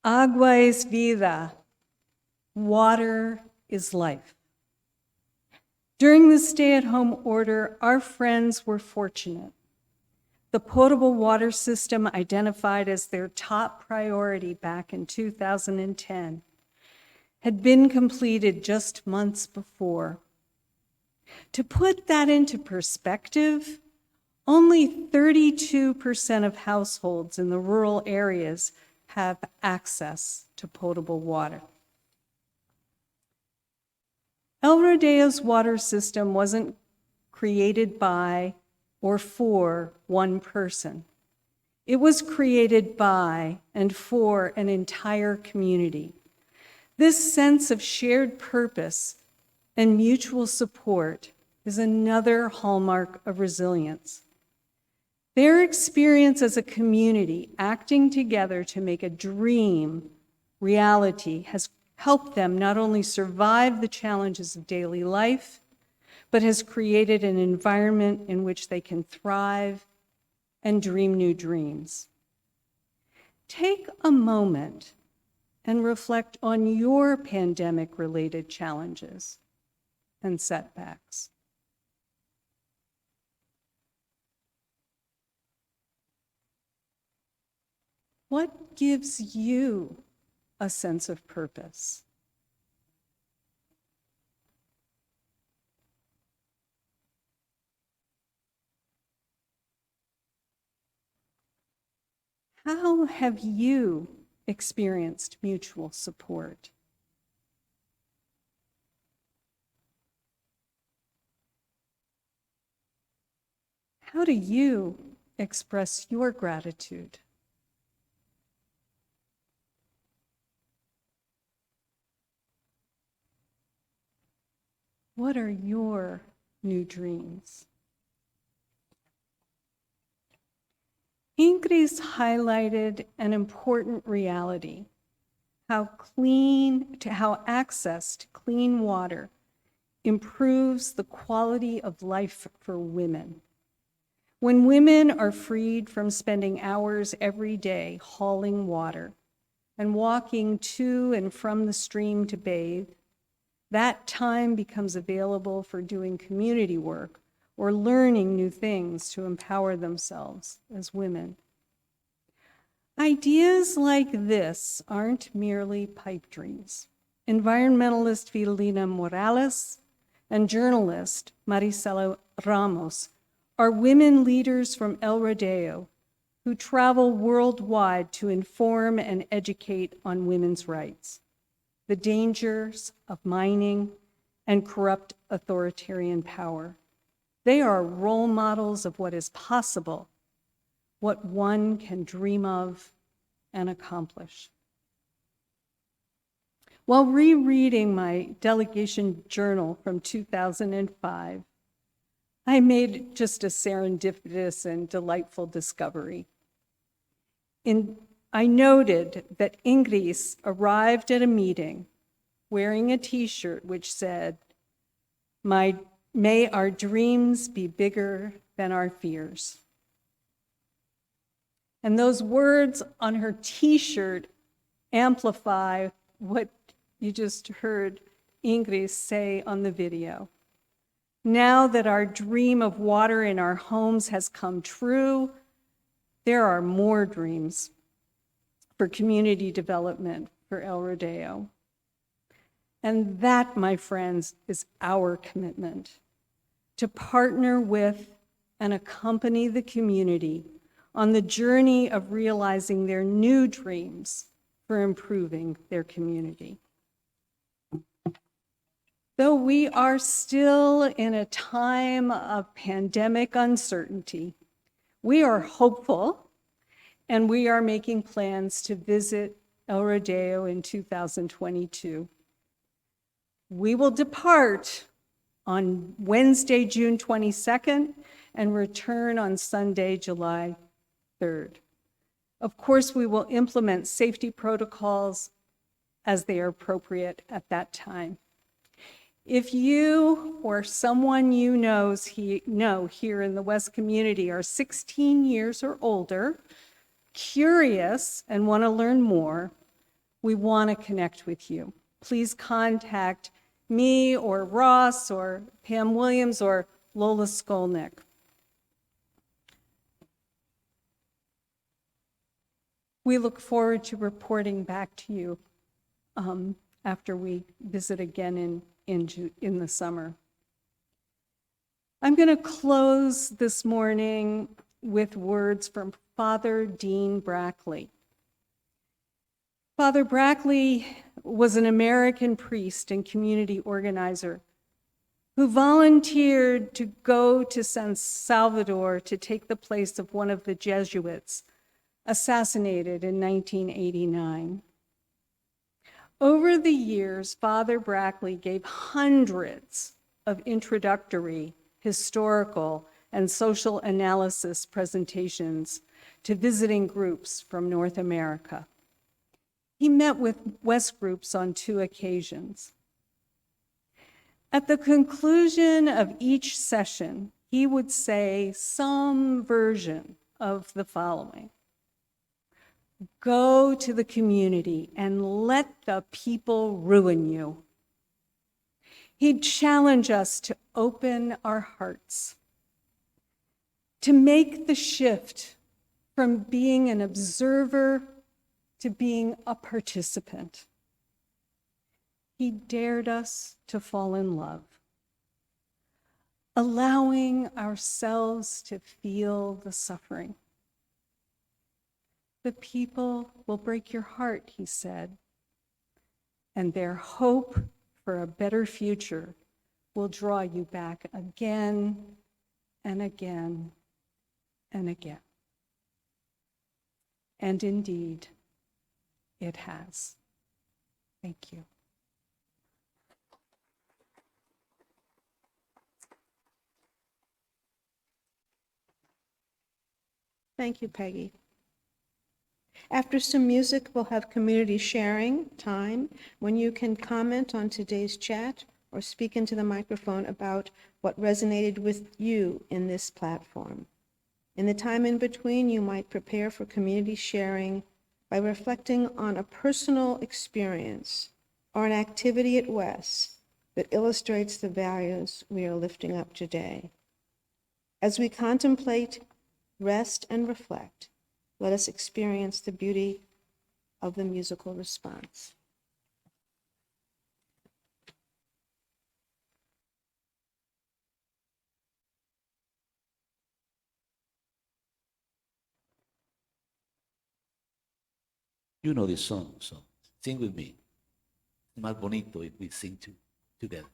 Agua es vida. Water is life. During the stay-at-home order, our friends were fortunate. The potable water system, identified as their top priority back in 2010, had been completed just months before. To put that into perspective, only 32% of households in the rural areas have access to potable water. El Rodeo's water system wasn't created by or for one person. It was created by and for an entire community. This sense of shared purpose and mutual support is another hallmark of resilience. Their experience as a community acting together to make a dream reality has helped them not only survive the challenges of daily life, but has created an environment in which they can thrive and dream new dreams. Take a moment and reflect on your pandemic-related challenges and setbacks. What gives you a sense of purpose? How have you experienced mutual support? How do you express your gratitude? What are your new dreams? Ingrid's highlighted an important reality, how access to clean water improves the quality of life for women. When women are freed from spending hours every day hauling water and walking to and from the stream to bathe, that time becomes available for doing community work or learning new things to empower themselves as women Ideas like this aren't merely pipe dreams. Environmentalist Violina Morales and journalist Maricela Ramos are women leaders from El Rodeo who travel worldwide to inform and educate on women's rights, the dangers of mining, and corrupt authoritarian power. They are role models of what is possible, what one can dream of and accomplish. While rereading my delegation journal from 2005, I made just a serendipitous and delightful discovery. I noted that Ingrid arrived at a meeting wearing a t-shirt which said, "May our dreams be bigger than our fears." And those words on her t-shirt amplify what you just heard Ingrid say on the video. Now that our dream of water in our homes has come true, there are more dreams for community development for El Rodeo. And that, my friends, is our commitment, to partner with and accompany the community on the journey of realizing their new dreams for improving their community. Though we are still in a time of pandemic uncertainty, we are hopeful and we are making plans to visit El Rodeo in 2022. We will depart on Wednesday, June 22nd, and return on Sunday, July 3rd. Of course, we will implement safety protocols as they are appropriate at that time. If you or someone you know here in the West community are 16 years or older, curious, and want to learn more, we want to connect with you. Please contact me or Ross or Pam Williams or Lola Skolnick. We look forward to reporting back to you after we visit again in the summer. I'm going to close this morning with words from Father Dean Brackley. Father Brackley was an American priest and community organizer who volunteered to go to San Salvador to take the place of one of the Jesuits assassinated in 1989. Over the years, Father Brackley gave hundreds of introductory, historical, and social analysis presentations to visiting groups from North America. He met with West groups on 2 occasions. At the conclusion of each session, he would say some version of the following: "Go to the community and let the people ruin you." He'd challenge us to open our hearts, to make the shift from being an observer to being a participant. He dared us to fall in love, allowing ourselves to feel the suffering. "The people will break your heart," he said, "and their hope for a better future will draw you back again and again and again." And indeed, it has. Thank you. Thank you, Peggy. After some music, we'll have community sharing time when you can comment on today's chat or speak into the microphone about what resonated with you in this platform. In the time in between, you might prepare for community sharing by reflecting on a personal experience or an activity at WES that illustrates the values we are lifting up today. As we contemplate, rest, and reflect, Let us experience the beauty of the musical response. You know this song, so sing with me. Es más bonito if we sing together.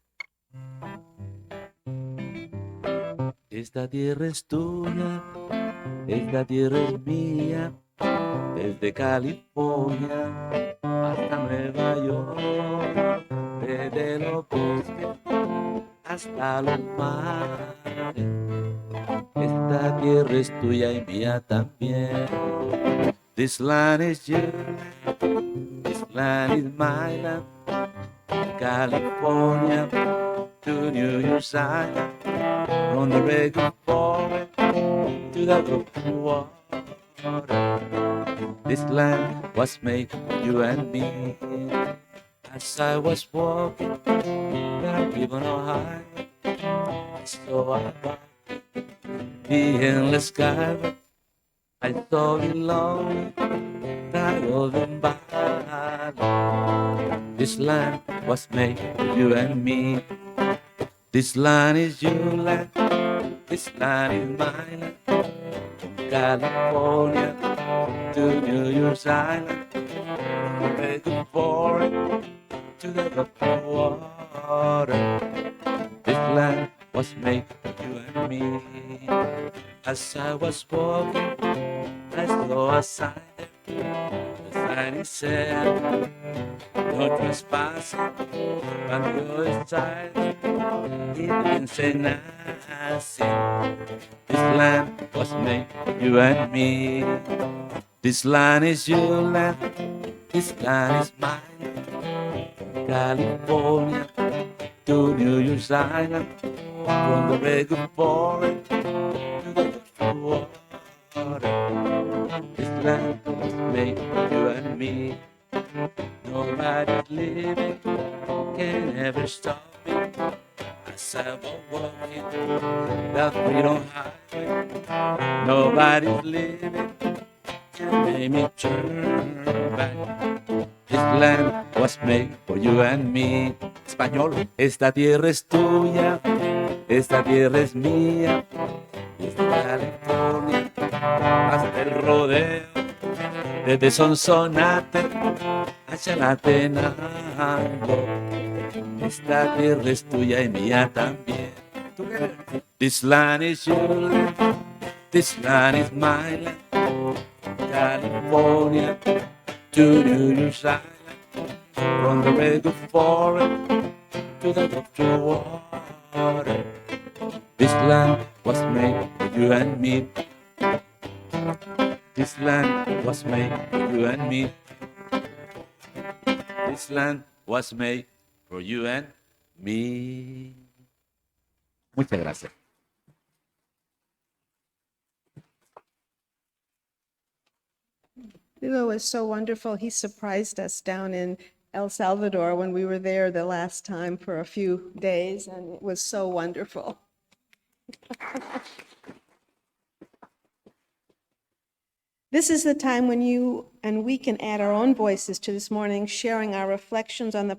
Esta tierra es tuya, esta tierra es mía, desde California hasta Nueva York, desde los bosques hasta los mares. Esta tierra es tuya y mía también. This land is your land, this land is my land. California to New York Island, from the Reggae Forest to the blue water. This land was made for you and me. As I was walking down Ribbon High, I saw above the endless sky. I saw the lonely golden valley. This land was made for you and me. This land is your land, this land is my land. From California to New York Island, from the Reggae Forest to the blue water. This land was made for you and me. As I was walking, I saw a sign there. The sign it said, no trespassing on the other side. It didn't say nothing. This land was made for you and me. This land is your land, this land is mine. From California to New York Island, from the Reggae Forest to the blue water. This land was made for you and me. Nobody's living can ever stop me. As I was walking the freedom highway, nobody's living can make me turn back. This land was made for you and me. Español, esta tierra es tuya, esta tierra es mía, desde California hasta el rodeo, desde Sonsonate a Chalatenango. Esta tierra es tuya y mía también. This land is your land, this land is my land. California to New York Island, from the Reggae Forest to the blue water. This land was made for you and me. This land was made for you and me. This land was made for you and me. Muchas gracias. Lilo is so wonderful. He surprised us down in El Salvador when we were there the last time for a few days, and it was so wonderful. This is the time when you and we can add our own voices to this morning, sharing our reflections on the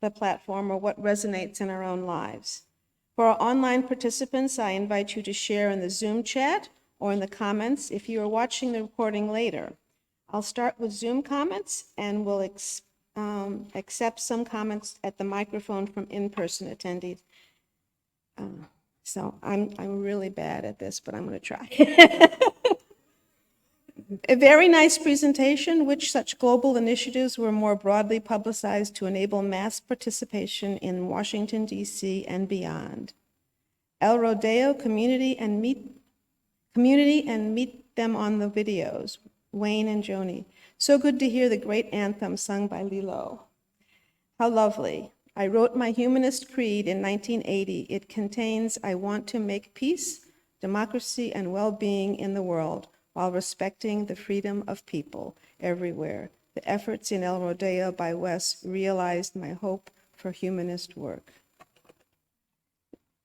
platform or what resonates in our own lives. For our online participants, I invite you to share in the Zoom chat or in the comments if you are watching the recording later. I'll start with Zoom comments, and we'll accept some comments at the microphone from in-person attendees. So I'm really bad at this, but I'm going to try. A very nice presentation. Which such global initiatives were more broadly publicized to enable mass participation in Washington, D.C. and beyond? El Rodeo community and meet them on the videos. Wayne and Joni. So good to hear the great anthem sung by Lilo. How lovely. I wrote my humanist creed in 1980. It contains, I want to make peace, democracy, and well-being in the world while respecting the freedom of people everywhere. The efforts in El Rodeo by Wes realized my hope for humanist work.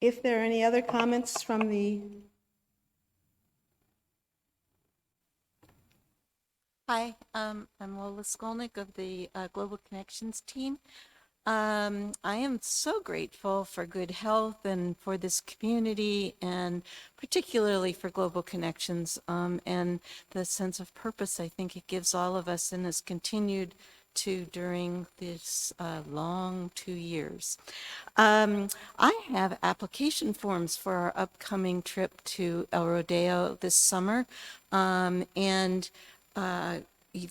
If there are any other comments from the Hi, I'm Lola Skolnick of the Global Connections team. I am so grateful for good health and for this community, and particularly for Global Connections and the sense of purpose I think it gives all of us and has continued to during this long 2 years. I have application forms for our upcoming trip to El Rodeo this summer, and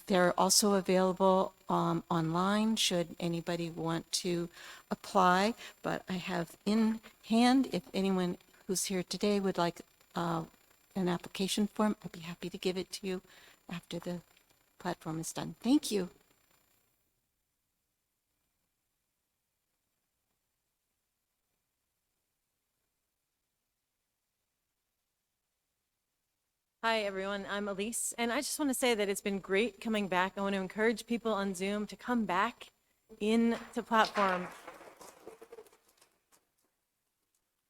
they're also available online should anybody want to apply, but I have in hand, if anyone who's here today would like an application form, I'd be happy to give it to you after the platform is done. Thank you. Hi, everyone. I'm Elise, and I just want to say that it's been great coming back. I want to encourage people on Zoom to come back into platform.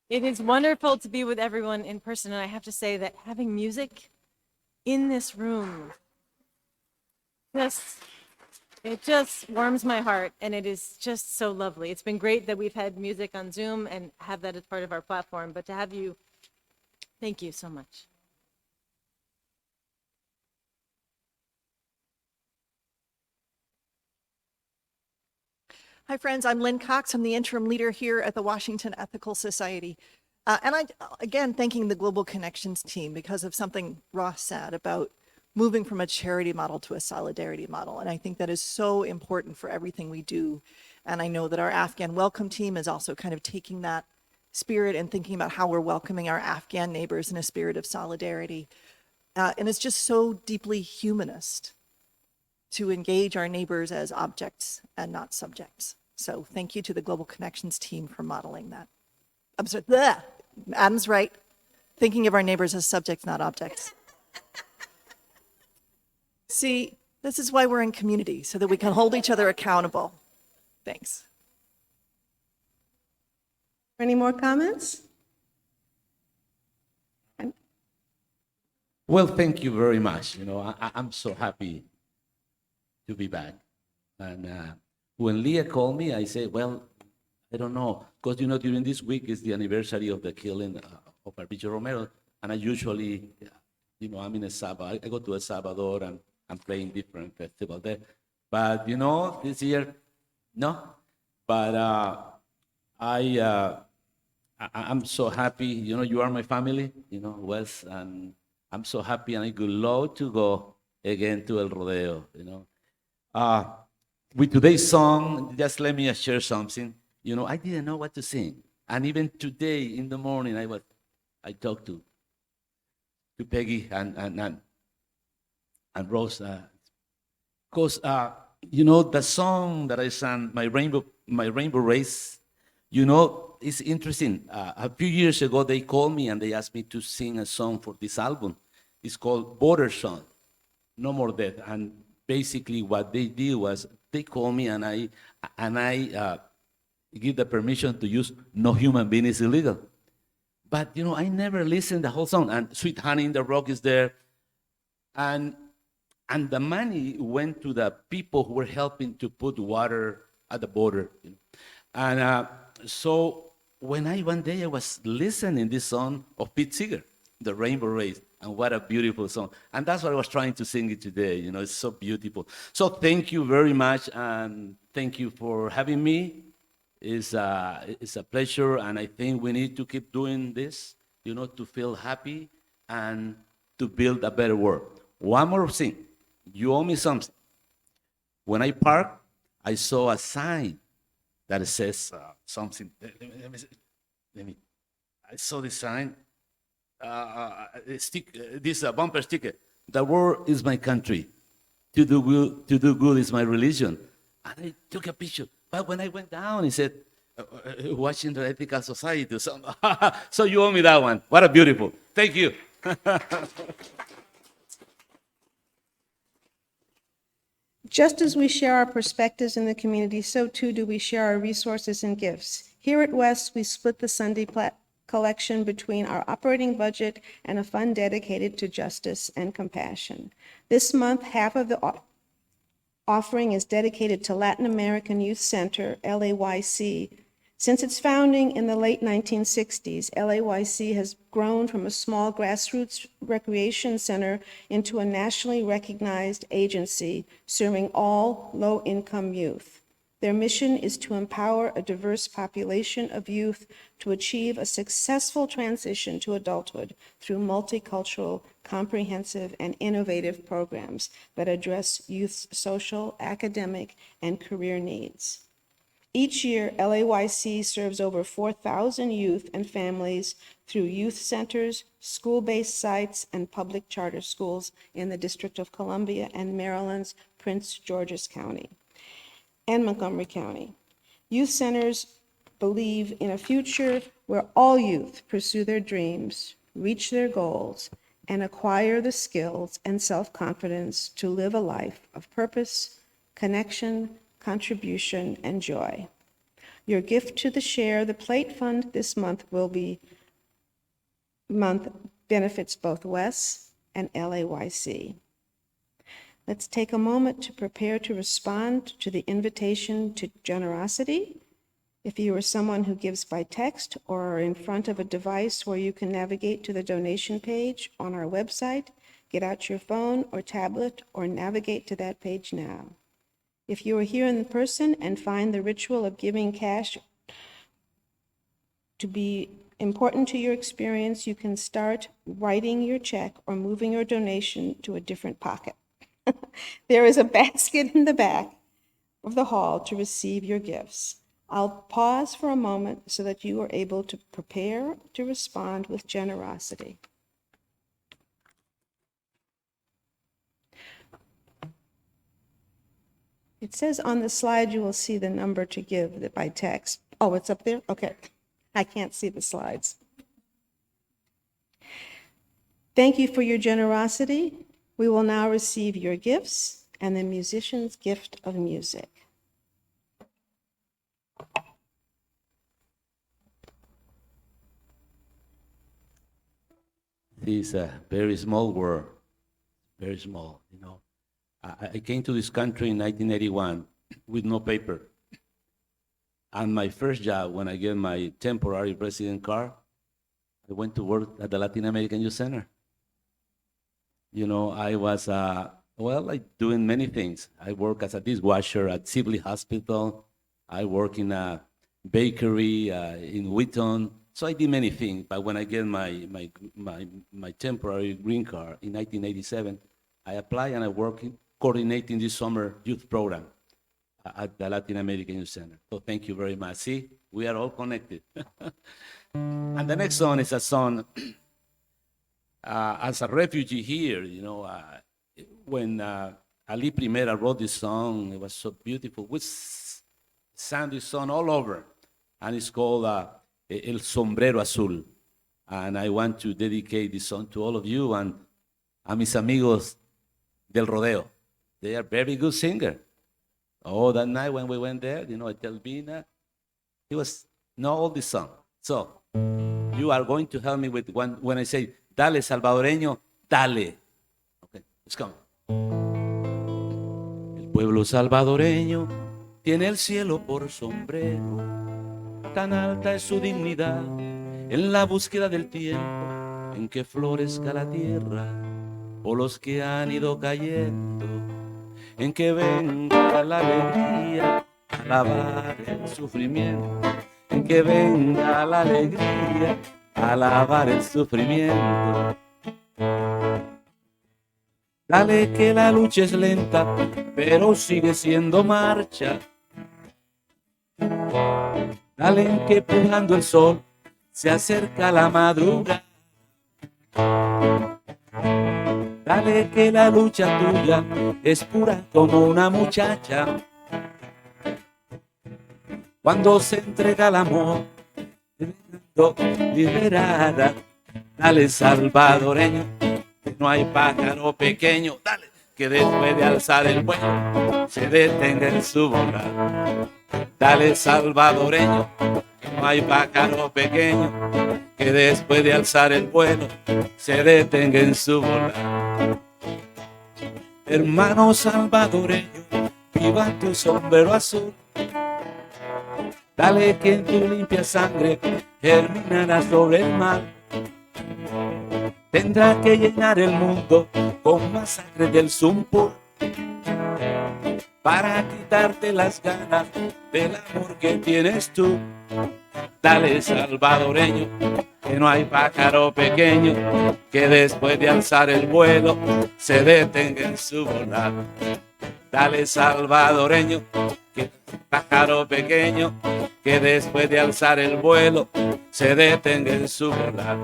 It is wonderful to be with everyone in person, and I have to say that having music in this room, it just warms my heart, and it is just so lovely. It's been great that we've had music on Zoom and have that as part of our platform, but to have you, thank you so much. Hi, friends. I'm Lynn Cox. I'm the interim leader here at the Washington Ethical Society. And again, thanking the Global Connections team because of something Ross said about moving from a charity model to a solidarity model. And I think that is so important for everything we do. And I know that our Afghan welcome team is also kind of taking that spirit and thinking about how we're welcoming our Afghan neighbors in a spirit of solidarity. And it's just so deeply humanist to engage our neighbors as objects and not subjects. So thank you to the Global Connections team for modeling that. I'm sorry, bleh. Adam's right. Thinking of our neighbors as subjects, not objects. See, this is why we're in community, so that we can hold each other accountable. Thanks. Any more comments? Well, thank you very much. I'm so happy to be back. And when Leah called me, I said, well, I don't know, because, during this week is the anniversary of the killing of Arbicho Romero. And I usually, I'm in El Salvador. I go to El Salvador and I'm playing different festivals there. But, this year, no. But I'm so happy. You are my family, Wes, and I'm so happy, and I would love to go again to El Rodeo, With today's song, just let me share something. I didn't know what to sing. And even today in the morning, I talked to Peggy and Rose. Because, the song that I sang, My Rainbow Race, it's interesting. A few years ago, they called me and they asked me to sing a song for this album. It's called Border Song, No More Death. And basically what they did was they called me and I give the permission to use No Human Being is Illegal. But, I never listened the whole song. And Sweet Honey in the Rock is there. And the money went to the people who were helping to put water at the border. And so one day I was listening this song of Pete Seeger, The Rainbow Race, and what a beautiful song. And that's what I was trying to sing it today. It's so beautiful. So thank you very much, and thank you for having me. It's a pleasure, and I think we need to keep doing this, to feel happy and to build a better world. One more thing. You owe me something. When I parked, I saw a sign that says something. I saw this sign, this bumper sticker. The world is my country. To do good is my religion. And I took a picture. But when I went down, it said, Washington Ethical Society. So you owe me that one. What a beautiful. Thank you. Just as we share our perspectives in the community, so too do we share our resources and gifts. Here at West, we split the Sunday collection between our operating budget and a fund dedicated to justice and compassion. This month, half of the offering is dedicated to Latin American Youth Center, LAYC. Since its founding in the late 1960s, LAYC has grown from a small grassroots recreation center into a nationally recognized agency serving all low-income youth. Their mission is to empower a diverse population of youth to achieve a successful transition to adulthood through multicultural, comprehensive, and innovative programs that address youth's social, academic, and career needs. Each year, LAYC serves over 4,000 youth and families through youth centers, school-based sites, and public charter schools in the District of Columbia and Maryland's Prince George's County and Montgomery County. Youth centers believe in a future where all youth pursue their dreams, reach their goals, and acquire the skills and self-confidence to live a life of purpose, connection, contribution, and joy. Your gift to the Share the Plate Fund this month benefits both WES and LAYC. Let's take a moment to prepare to respond to the invitation to generosity. If you are someone who gives by text or are in front of a device where you can navigate to the donation page on our website, get out your phone or tablet or navigate to that page now. If you are here in person and find the ritual of giving cash to be important to your experience, you can start writing your check or moving your donation to a different pocket. There is a basket in the back of the hall to receive your gifts. I'll pause for a moment so that you are able to prepare to respond with generosity. It says on the slide you will see the number to give by text. Oh, it's up there? Okay. I can't see the slides. Thank you for your generosity. We will now receive your gifts and the musician's gift of music. This is a very small world, very small, you know. I came to this country in 1981 with no paper. And my first job, when I get my temporary resident card, I went to work at the Latin American Youth Center. You know, I was, doing many things. I work as a dishwasher at Sibley Hospital. I work in a bakery in Wheaton. So I did many things. But when I get my temporary green card in 1987, I apply and I work coordinating this summer youth program at the Latin American Youth Center. So thank you very much. See, we are all connected. And the next song is a song, as a refugee here, you know, when Ali Primera wrote this song, it was so beautiful. We sang this song all over, and it's called El Sombrero Azul. And I want to dedicate this song to all of you and a mis amigos del Rodeo. They are very good singers. Oh, that night when we went there, you know, at Telvina, he was know all this song. So you are going to help me with one when I say, dale salvadoreño, dale. Okay, let's go. El pueblo salvadoreño tiene el cielo por sombrero, tan alta es su dignidad en la búsqueda del tiempo en que florezca la tierra o los que han ido cayendo, en que venga la alegría a lavar el sufrimiento, en que venga la alegría a lavar el sufrimiento. Dale que la lucha es lenta, pero sigue siendo marcha. Dale que pujando el sol se acerca la madrugada. Dale que la lucha tuya es pura como una muchacha. Cuando se entrega el amor, liberada. Dale salvadoreño, que no hay pájaro pequeño. Dale que después de alzar el vuelo se detenga en su volar. Dale salvadoreño, no hay pájaro pequeño que después de alzar el vuelo se detenga en su volar. Hermano salvadoreño, viva tu sombrero azul. Dale que en tu limpia sangre germinará sobre el mar. Tendrá que llenar el mundo con masacre del Zumpur para quitarte las ganas del amor que tienes tú. Dale salvadoreño, que no hay pájaro pequeño que después de alzar el vuelo se detenga en su volar. Dale salvadoreño, que pájaro pequeño que después de alzar el vuelo se detenga en su volar.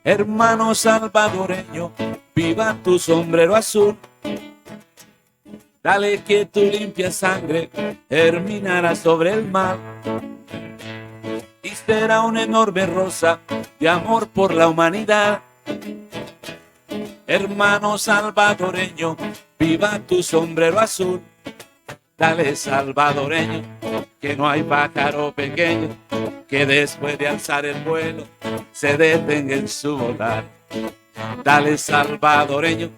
Hermano salvadoreño, viva tu sombrero azul. Dale que tu limpia sangre germinará sobre el mar y será una enorme rosa de amor por la humanidad. Hermano salvadoreño, viva tu sombrero azul. Dale salvadoreño, que no hay pájaro pequeño que después de alzar el vuelo se detenga en su volar. Dale salvadoreño,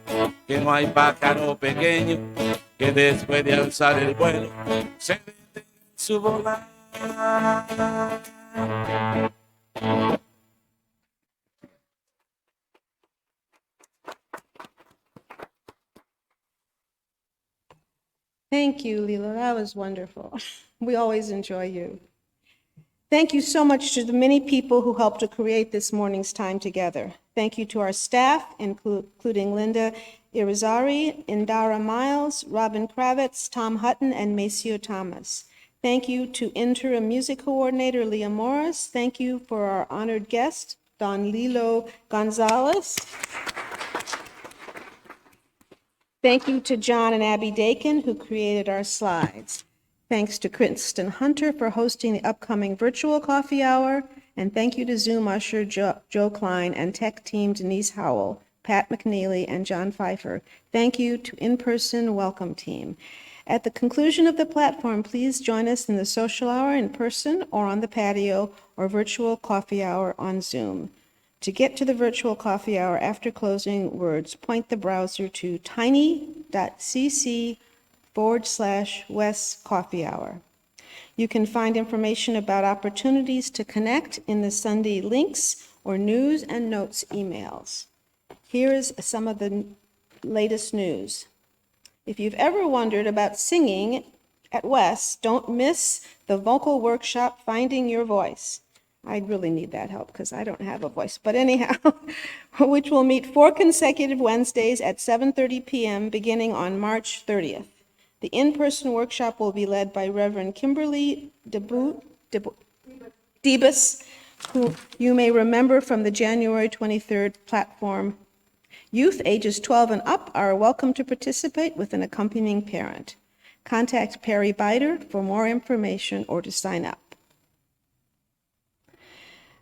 que no hay pájaro pequeño que después de alzar el vuelo se detenga en su volar. Thank you, Lila. That was wonderful. We always enjoy you. Thank you so much to the many people who helped to create this morning's time together. Thank you to our staff, including Linda Irizarry, Indara Miles, Robin Kravitz, Tom Hutton, and Maceo Thomas. Thank you to interim music coordinator Leah Morris. Thank you for our honored guest, Don Lilo Gonzalez. Thank you to John and Abby Dakin, who created our slides. Thanks to Kristen Hunter for hosting the upcoming virtual coffee hour. And thank you to Zoom usher Joe Klein and tech team Denise Howell, Pat McNeely, and John Pfeiffer. Thank you to in-person welcome team. At the conclusion of the platform, please join us in the social hour in person or on the patio or virtual coffee hour on Zoom. To get to the virtual coffee hour after closing words, point the browser to tiny.cc/Wes Coffee Hour. You can find information about opportunities to connect in the Sunday links or news and notes emails. Here is some of the latest news. If you've ever wondered about singing at Wes, don't miss the vocal workshop, Finding Your Voice. I really need that help because I don't have a voice. But anyhow, which will meet 4 consecutive Wednesdays at 7:30 p.m. beginning on March 30th. The in-person workshop will be led by Reverend Kimberly Debus, who you may remember from the January 23rd platform. Youth ages 12 and up are welcome to participate with an accompanying parent. Contact Perry Biter for more information or to sign up.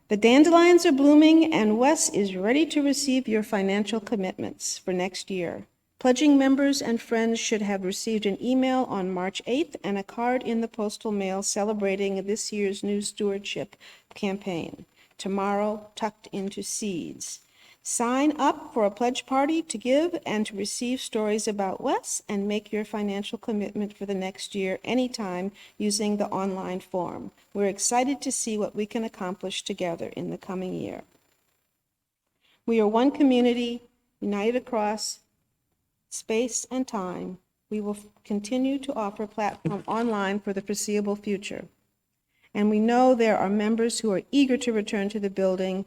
The dandelions are blooming, and Wes is ready to receive your financial commitments for next year. Pledging members and friends should have received an email on March 8th and a card in the postal mail celebrating this year's new stewardship campaign, Tomorrow Tucked into Seeds. Sign up for a pledge party to give and to receive stories about Wes and make your financial commitment for the next year anytime using the online form. We're excited to see what we can accomplish together in the coming year. We are one community, united across space and time. We will continue to offer platform online for the foreseeable future. And we know there are members who are eager to return to the building.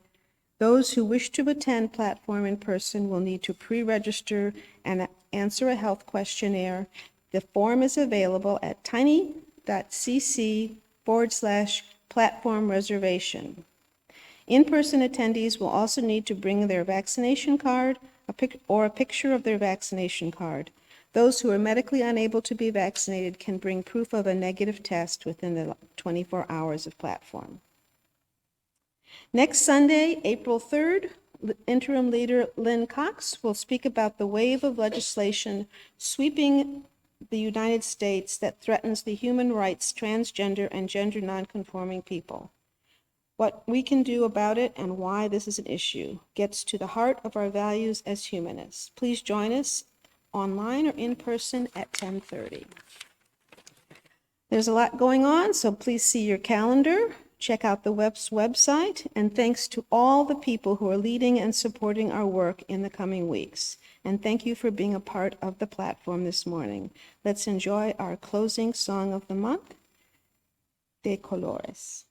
Those who wish to attend platform in person will need to pre-register and answer a health questionnaire. The form is available at tiny.cc/platform reservation. In-person attendees will also need to bring their vaccination card or a picture of their vaccination card. Those who are medically unable to be vaccinated can bring proof of a negative test within the 24 hours of platform. Next Sunday, April 3rd, Interim Leader Lynn Cox will speak about the wave of legislation sweeping the United States that threatens the human rights, transgender, and gender nonconforming people. What we can do about it and why this is an issue gets to the heart of our values as humanists. Please join us online or in person at 10:30. There's a lot going on, so please see your calendar, check out the website, and thanks to all the people who are leading and supporting our work in the coming weeks. And thank you for being a part of the platform this morning. Let's enjoy our closing song of the month, De Colores.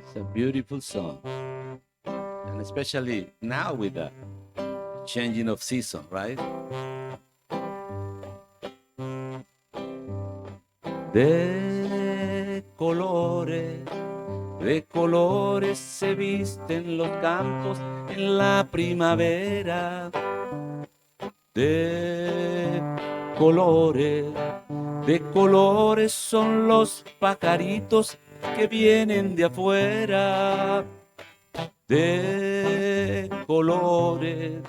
It's a beautiful song. And especially now with the changing of season, right? De colores se visten los campos en la primavera. De colores son los pajaritos que vienen de afuera. De colores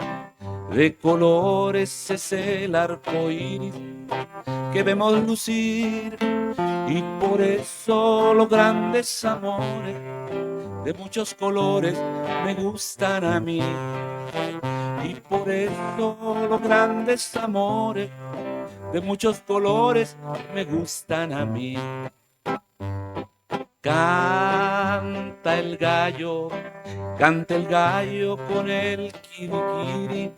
es el arco iris que vemos lucir, y por eso los grandes amores de muchos colores me gustan a mí. Y por eso los grandes amores de muchos colores me gustan a mí. Canta el gallo con el kirikiri,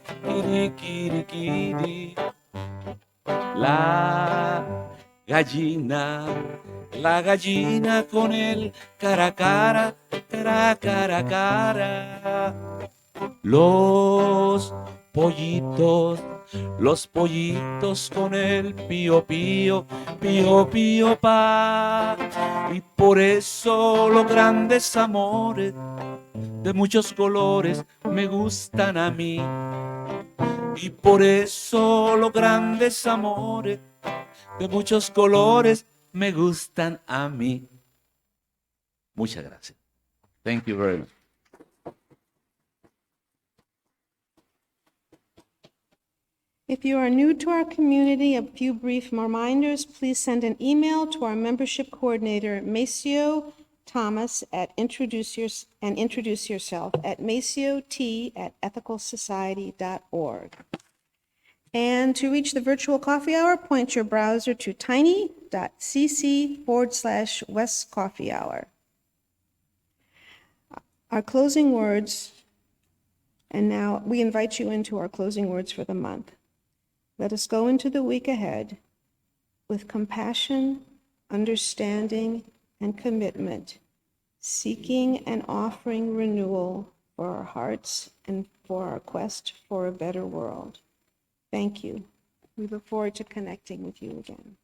kirikiri. La gallina con el cara a cara, cara a cara. Los pollitos con el pío pío, pío pío pa. Y por eso los grandes amores de muchos colores me gustan a mí. Y por eso los grandes amores de muchos colores me gustan a mí. Muchas gracias. Thank you very much. If you are new to our community, a few brief reminders. Please send an email to our membership coordinator, Maceo Thomas, introduce yourself at maciot@ethicalsociety.org. And to reach the virtual coffee hour, point your browser to tiny.cc/West Coffee Hour. Our closing words, and now we invite you into our closing words for the month. Let us go into the week ahead with compassion, understanding, and commitment, seeking and offering renewal for our hearts and for our quest for a better world. Thank you. We look forward to connecting with you again.